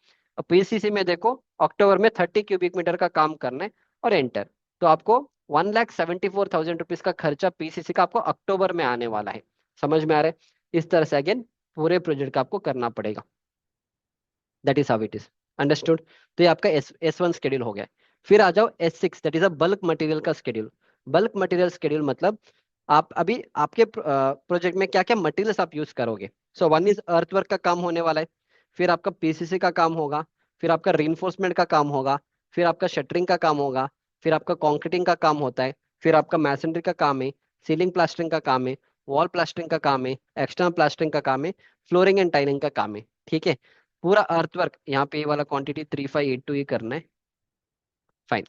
PCC में देखो, अक्टूबर में 30 क्यूबिक मीटर का काम करना है, और एंटर। तो आपको 1,74,000 रुपीज का खर्चा PCC का आपको अक्टूबर में आने वाला है। समझ में आ रहा है? इस तरह से अगेन पूरे प्रोजेक्ट का आपको करना पड़ेगा, that is how it is, understood? तो ये आपका S1 स्केड्यूल हो गया। फिर आ जाओ S6, that is a bulk material का स्केड्यूल। बल्क मटेरियल स्केड्यूल मतलब आप अभी आपके प्रोजेक्ट में क्या क्या मटेरियल्स आप यूज करोगे। सो वन इज अर्थवर्क का काम होने वाला है, फिर आपका पीसीसी का काम होगा, फिर आपका रीइंफोर्समेंट का काम होगा, फिर आपका शटरिंग का काम होगा, फिर आपका कंक्रीटिंग का काम होता है, फिर आपका मैसनरी का काम है, सीलिंग प्लास्टरिंग का काम है, वॉल प्लास्टरिंग का काम है, एक्सटर्नल प्लास्टरिंग का काम है, फ्लोरिंग एंड टाइलिंग का काम है। ठीक है, पूरा अर्थवर्क यहाँ पे ये वाला क्वांटिटी 3582 ही करना है। Fine,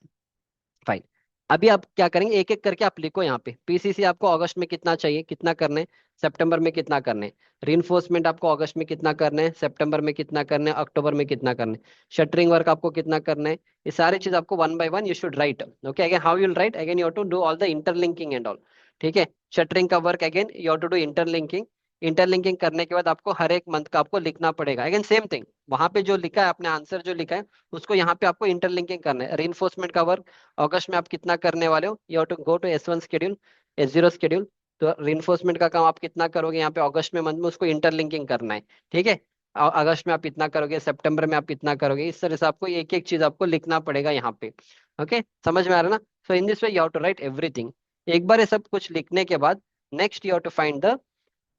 fine. अभी आप क्या करेंगे, एक एक करके आप लिखो यहाँ पे। पीसीसी आपको अगस्त में कितना चाहिए, कितना करना है, सितंबर में कितना करना है। रीइंफोर्समेंट आपको अगस्त में कितना करना है, सितंबर में कितना करना है, अक्टूबर में कितना करना है। शटरिंग वर्क आपको कितना करना है। ये सारी चीज आपको one by one you should write. Okay, again how you'll write, again you have to do all the interlinking and all. ठीक है, शटरिंग का work again you have to do interlinking. Interlinking करने के बाद आपको हर एक मंथ का आपको लिखना पड़ेगा। अगेन सेम थिंग, वहां पे जो लिखा है आपने आंसर जो लिखा है उसको यहाँ पे आपको इंटरलिंकिंग करना है। रीइंफोर्समेंट का वर्क अगस्त में आप कितना करने वाले हो, you have to go to S1 schedule, S0 schedule. तो रीइंफोर्समेंट का काम आप कितना करोगे यहाँ पे अगस्त में मंथ में, उसको इंटरलिंकिंग करना है। ठीक है, अगस्त में आप इतना करोगे, सितंबर में आप इतना करोगे, इस तरह से आपको एक एक चीज आपको लिखना पड़ेगा यहाँ पे। ओके, समझ में आ रहा है ना। So in this way you have to write everything. एक बार ये सब कुछ लिखने के बाद next you have to find the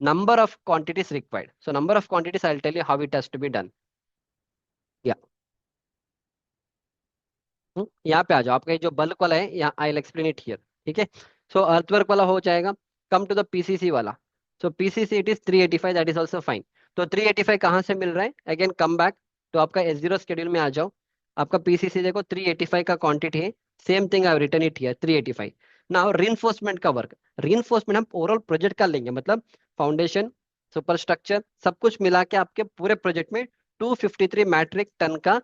number of quantities required. So number of quantities, I'll tell you how it has to be done. Yeah. यहाँ पे आ जाओ, आपका ये जो बल्क वाला है यहाँ, I will explain it here. ठीक है, सो अर्थवर्क वाला हो जाएगा। कम टू द पीसीसी वाला। सो PCC it is 385, that is also fine. तो 385 कहाँ से मिल रहा है, अगेन कम बैक तो आपका S0 शेड्यूल में आ जाओ। आपका पीसीसी देखो 385 का क्वांटिटी है, same thing I return it here 385। Now reinforcement का वर्क, रीइंफोर्समेंट हम ओवरऑल प्रोजेक्ट का लेंगे, मतलब फाउंडेशन, सुपर स्ट्रक्चर सब कुछ मिला के आपके पूरे प्रोजेक्ट में 253 मैट्रिक टन का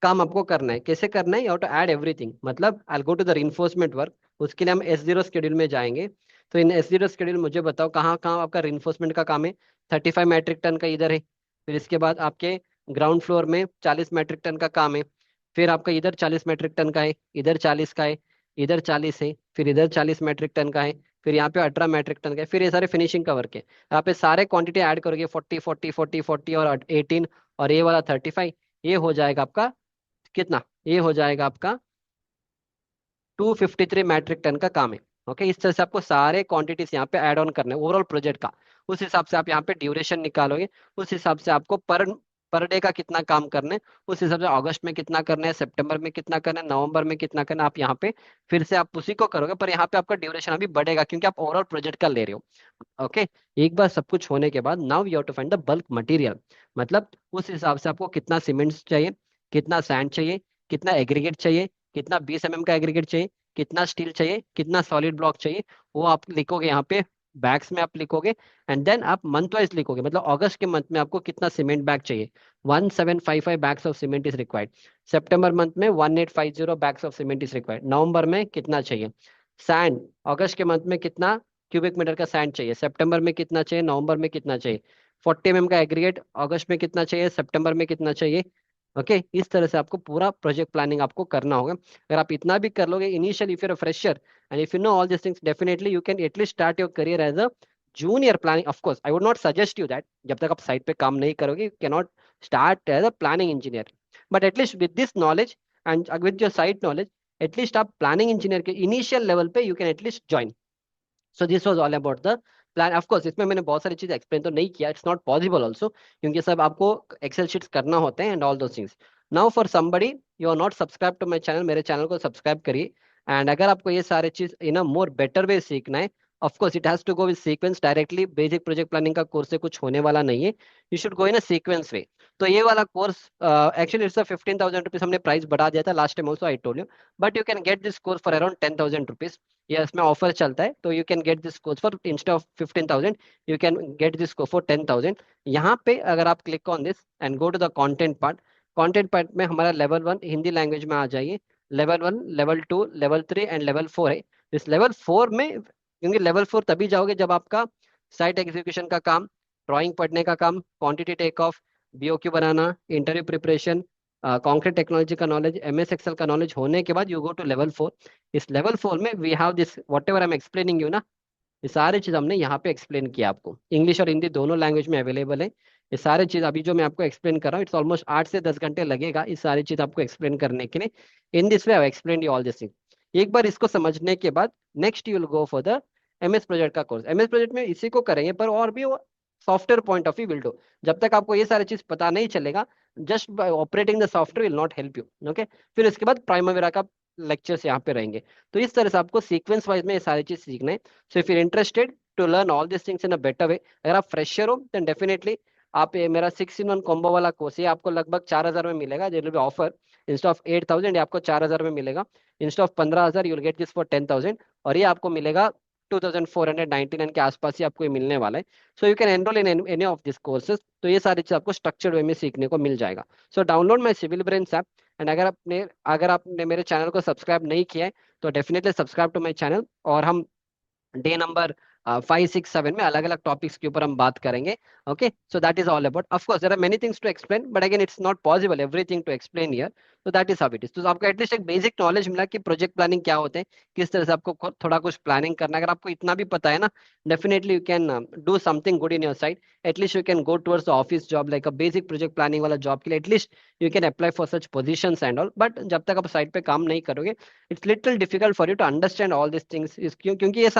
काम आपको करना है। कैसे करना है, you have to add everything. मतलब I go to the reinforcement work, उसके लिए हम S0 शेड्यूल में जाएंगे। तो इन S0 शेड्यूल मुझे बताओ कहाँ कहाँ आपका रीइंफोर्समेंट का काम है। 35 मैट्रिक टन का इधर है, फिर इसके बाद आपके ग्राउंड फ्लोर में 40 मैट्रिक टन का काम है, फिर आपका इधर 40 मैट्रिक टन का है, इधर 40 का है, इधर 40 है, फिर इधर 40 मैट्रिक टन का है, फिर यहाँ पे 18 मैट्रिक टन का है, फिर ये सारे फिनिशिंग का वर्क है। यहाँ पे सारे क्वांटिटी ऐड करोगे 40 40 40 40 और 18 और ये वाला 35, ये हो जाएगा आपका कितना, ये हो जाएगा आपका 253 मैट्रिक टन का काम है। ओके, इस तरह से आपको सारे क्वांटिटीज यहाँ पे ऐड ऑन करने ओवरऑल प्रोजेक्ट का। उस हिसाब से आप यहाँ पे ड्यूरेशन निकालोगे, उस हिसाब से आपको पर पर डे का कितना काम करना है, उस हिसाब से अगस्त में कितना करना है, सितंबर में कितना करना है, नवंबर में कितना करना है, आप यहाँ पे फिर से आप उसी को करोगे। पर यहाँ पे आपका ड्यूरेशन अभी बढ़ेगा क्योंकि आप ओवरऑल प्रोजेक्ट का ले रहे हो। ओके, एक बार सब कुछ होने के बाद now you have to find the bulk material. मतलब उस हिसाब से आपको कितना सीमेंट चाहिए, कितना सैंड चाहिए, कितना एग्रीगेट चाहिए, कितना 20 mm का एग्रीगेट चाहिए, कितना स्टील चाहिए, कितना सॉलिड ब्लॉक चाहिए, वो आप लिखोगे यहाँ पे बैग्स में आप लिखोगे। एंड देन आप मंथ वाइज लिखोगे, मतलब अगस्त के मंथ में आपको कितना सीमेंट बैग चाहिए, 1755 bags of cement is required. सितंबर मंथ में 1850 bags of cement is required. नवंबर में कितना चाहिए सैंड, अगस्त के मंथ में कितना क्यूबिक मीटर का सैंड चाहिए, सितंबर में कितना चाहिए, नवंबर में कितना चाहिए। 40 mm का एग्रीगेट अगस्त में कितना चाहिए, सितंबर में कितना चाहिए। ओके, इस तरह से आपको पूरा प्रोजेक्ट प्लानिंग आपको करना होगा। अगर आप इतना भी कर लोगे initially, if you are a fresher and if you know all this things, definitely you can at least start your career as a junior planning. Of course I would not suggest you that, जब तक आप site पे काम नहीं करोगे you can not start as a planning engineer. But at least with this knowledge and with your site knowledge, at least आप planning engineer के initial level पे you can at least join. So this was all about the plan. Of course इसमें मैंने बहुत सारी चीजें explain तो नहीं किया, इट्स नॉट पॉसिबल ऑल्सो, क्योंकि सब आपको एक्सेल शीट्स करना होते हैं एंड ऑल दो things. Now for somebody you are not subscribe to my channel, मेरे चैनल को सब्सक्राइब करिए। एंड अगर आपको ये सारे चीज इन अ मोर बेटर वे सीखना है, of course it has to go with sequence. Directly basic project planning का कोर्स से कुछ होने वाला नहीं है, you should go in a sequence way. तो ये वाला कोर्स एक्चुअली इट्स 15,000 रुपीज, हमने प्राइस बढ़ा दिया था last time also, I told you. But you can get this course for around 10,000 rupees. ये इसमें ऑफर चलता है, तो you can get this course for instead of 15,000 you can get this course for 10,000। यहाँ पे अगर आप click on this and go to the content part, content part में हमारा लेवल 1 हिंदी लैंग्वेज में आ जाइए। Level 1, level 2, level 3 and level 4 है। इस लेवल 4 में, क्योंकि लेवल 4 तभी जाओगे जब आपका साइट एग्जीक्यूशन का काम, ड्राइंग पढ़ने का काम, quantity take of, BOQ banana, interview preparation, concrete technology का नॉलेज, MS एक्सेल का नॉलेज होने के बाद यू गो टू लेवल 4। इस लेवल 4 में we have this whatever I am explaining you ना, ये सारी चीज हमने यहाँ पे एक्सप्लेन किया आपको। इंग्लिश और हिंदी दोनों लैंग्वेज में अवेलेबल है। ये सारी चीज अभी जो मैं आपको एक्सप्लेन कर रहा हूँ, इट्स ऑलमोस्ट 8 से 10 घंटे लगेगा इस सारी चीज आपको एक्सप्लेन करने के लिए। इन this way I explain you all this thing. एक बार इसको समझने के बाद next you will go for the MS project का कोर्स। एमएस प्रोजेक्ट में इसी को करेंगे, पर और भी वो software point of view will do. जब तक आपको ये सारी चीज पता नहीं चलेगा, just by operating the software will not help you. Okay, फिर इसके बाद प्राइमवेरा का लेक्चर्स यहाँ पे रहेंगे। तो इस तरह से आपको सीक्वेंस वाइज में ये सारी चीज सीखना है। So if you interested to learn all this things in a better way, अगर आप फ्रेशर हो देन डेफिनेटली आप ये मेरा 6-in-1 कॉम्बो वाला कोर्स ये आपको लगभग 4,000 में मिलेगा। There will be offer, instead of 8,000 ये आपको 4,000 में मिलेगा। Instead of 15,000 you will get this for 10,000, और ये आपको मिलेगा 2,499 के आसपास ही आपको ये मिलने वाला है। सो you can enrol in any of this courses. तो ये सारी चीज आपको स्ट्रक्चर्ड वे में सीखने को मिल जाएगा। So download my civil brains app. And अगर आपने मेरे चैनल को सब्सक्राइब नहीं किया है तो definitely subscribe to my channel. और हम डे नंबर 5, 6, 7 में अलग अलग टॉपिक्स के ऊपर हम बात करेंगे। Okay, so that is all about. Of course there are many things to explain, but again it's not possible everything to explain here. तो that is how it is. तो आपको एटलीस्ट एक बेसिक नॉलेज मिला कि project planning क्या होते हैं, किस तरह से आपको थोड़ा कुछ प्लानिंग करना है। अगर आपको इतना भी पता है ना, definitely you can do something good in your side. At least you can go towards the office job, like a basic project planning वाला जॉब के लिए at least you can apply for such positions and all. But जब तक आप side पे काम नहीं करोगे, it's little difficult for you to understand all this things. क्योंकि ये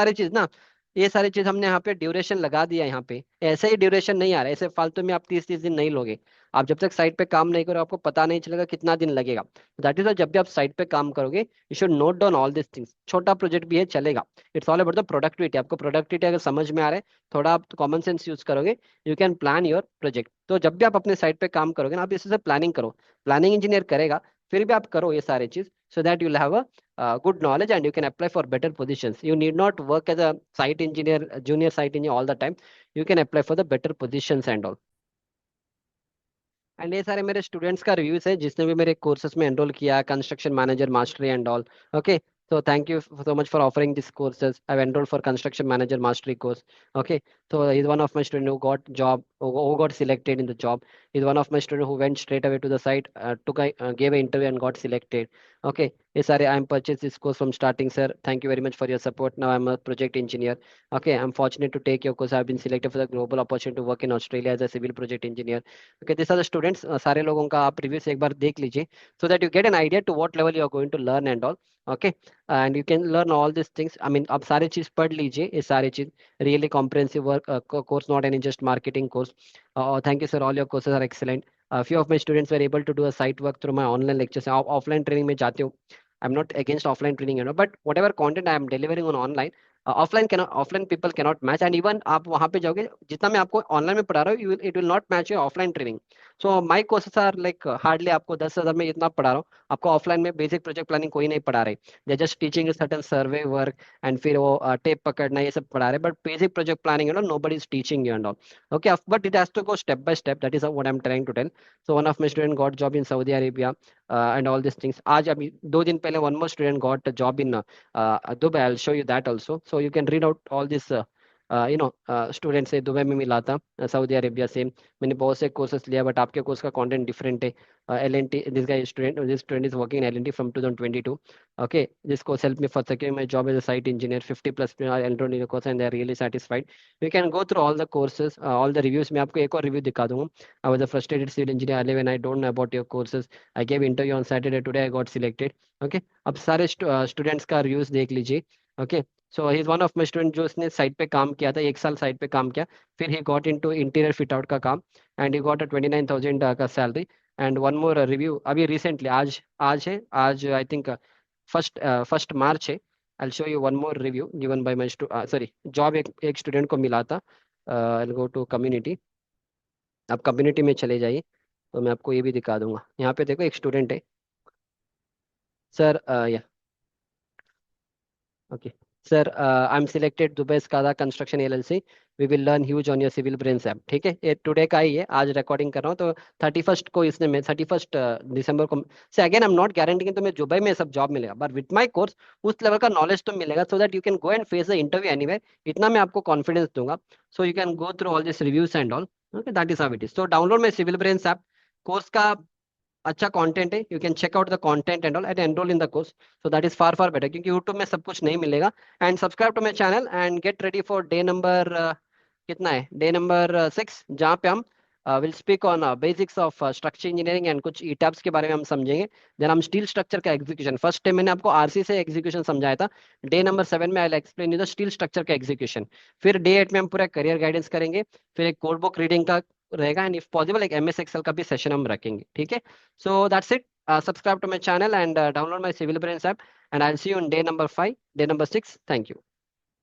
सारी चीज हमने यहाँ पे ड्यूरेशन लगा दिया। यहाँ पे ऐसे ही ड्यूरेशन नहीं आ रहा है, ऐसे फालतू में आप 30-30 दिन नहीं लोगे। आप जब तक साइट पे काम नहीं करो आपको पता नहीं चलेगा कितना दिन लगेगा। दैट इज, जब भी आप साइट पे काम करोगे you should note down all this things. छोटा प्रोजेक्ट भी है चलेगा। It's all about the productivity. आपको प्रोडक्टिविटी अगर समझ में आ रहा है, थोड़ा आप कॉमन सेंस यूज करोगे, you can plan your project. तो जब भी आप अपने साइट पे काम करोगे ना, आप इसी से प्लानिंग करो। प्लानिंग इंजीनियर करेगा, फिर भी आप करो ये सारे चीज, so that you'll have a good knowledge and you can apply for better positions. You need not work as a site engineer, a junior site engineer all the time. You can apply for the better positions and all. And ये सारे मेरे students का reviews है जिसने भी मेरे courses में enrol किया, construction manager mastery and all. Okay, so thank you so much for offering these courses. I've enrolled for construction manager mastery course. Okay, so he's one of my student who got job, who got selected in the job. He's one of my student who went straight away to the site, gave an interview and got selected. Okay, yes sir, I am purchased this course from starting, sir. Thank you very much for your support. Now I'm a project engineer. Okay, I'm fortunate to take your course. I've been selected for the global opportunity to work in Australia as a civil project engineer. Okay, these are the students. सारे लोगों का आप reviews एक बार देख लीजिए, so that you get an idea to what level you are going to learn and all. Okay, and you can learn all this things. I mean आप सारे चीज पढ़ लीजिए, ये सारे चीज really comprehensive work course, not any just marketing course. Thank you sir, all your courses are excellent. Few of my students were able to do a site work through my online lectures. आप offline training में जाते हो, I am not against offline training, but whatever content I am delivering on online, offline people cannot match. And even आप वहां पे जाओगे, जितना मैं आपको ऑनलाइन में पढ़ा रहा हूँ, it will not match your offline training. So my courses are like hardly आपको 10,000 में इतना पढ़ा रहा हूँ, आपको ऑफलाइन में बेसिक प्रोजेक्ट प्लानिंग कोई नहीं पढ़ा रहे। They just teaching certain survey work and फिर वो टेप पकड़ना ये सब पढ़ा रहे, but basic project planning nobody is teaching you and all. Okay, but it has to go step by step. That is what I'm trying to tell. So one of my student got job in Saudi Arabia, and all these things. आज अभी 2 दिन पहले one more student got a job in Dubai. I'll show you that also. So you can read out all this. Student से Dubai में मिला था, Saudi Arabia से। मैंने बहुत से कोर्सेस लिया, बट आपके कोर्स का कंटेंट डिफरेंट है। LNT, this student is working in LNT from 2022. Okay, this course helped me for securing my job as a site engineer. 50+ people are enrolled in the course and they are really satisfied. You can go through all the courses, all the reviews. मैं आपको एक और review दिखा दूंगा। I was a frustrated civil engineer earlier when I don't know about your courses. I gave interview on Saturday. Today I got selected. Okay, अब सारे students का reviews देख लीजिए। Okay, so he is one of my student जो उसने site पे काम किया था, 1 साल साइट पे काम किया, फिर he got into interior fit out का काम, एंड ही गॉट अ 29,000 का salary. And one more review अभी रिसेंटली, आज आज है, आज आई थिंक फर्स्ट मार्च है। I show you one more review given by my sorry job एक स्टूडेंट को मिला था। आई गो टू कम्युनिटी। आप कम्युनिटी में चले जाइए तो मैं आपको ये भी दिखा दूंगा। यहाँ पे देखो एक स्टूडेंट है सर, या okay. Sir, I'm selected Dubai Scada Construction LLC. We will learn huge on your civil brains app. ठीक है, ये टुडे का ही है, आज रिकॉर्डिंग कर रहा हूँ। तो 31st को इसने, मैं 31st दिसंबर को से, again I am not guaranteeing तो मैं दुबई में सब जॉब मिलेगा, बट विथ माई कोर्स उस लेवल का नॉलेज तो मिलेगा, so that you can go and face the interview anywhere. इतना मैं आपको कॉन्फिडेंस दूंगा। So you can go through all this reviews and all. Okay, that is how it is. So download my civil brains app. Course का अच्छा content है, you can check out the content and all and enroll in the course. So that is far far better, क्योंकि YouTube में सब कुछ नहीं मिलेगा। And subscribe to my channel and get ready for day number कितना है, day number 6, जहाँ पे हम will speak on basics of structure engineering and कुछ ईटैब्स के बारे में हम समझेंगे। देन हम स्टील स्ट्रक्चर का एग्जीक्यूशन, फर्स्ट डे मैंने आपको आरसी से एग्जीक्यूशन समझाया था, डे नंबर 7 में I will explain you the steel structure का एग्जीक्यूशन। फिर डे 8 में हम पूरा करियर गाइडेंस करेंगे, फिर एक कोड बुक रीडिंग का रहेगा, एंड इफ पॉसिबल एक एमएस एक्सेल का भी सेशन हम रखेंगे, ठीक है। So that's it. Subscribe to my channel and download my Civil Brains app, and I'll see you on day number 5, day number 6. Thank you.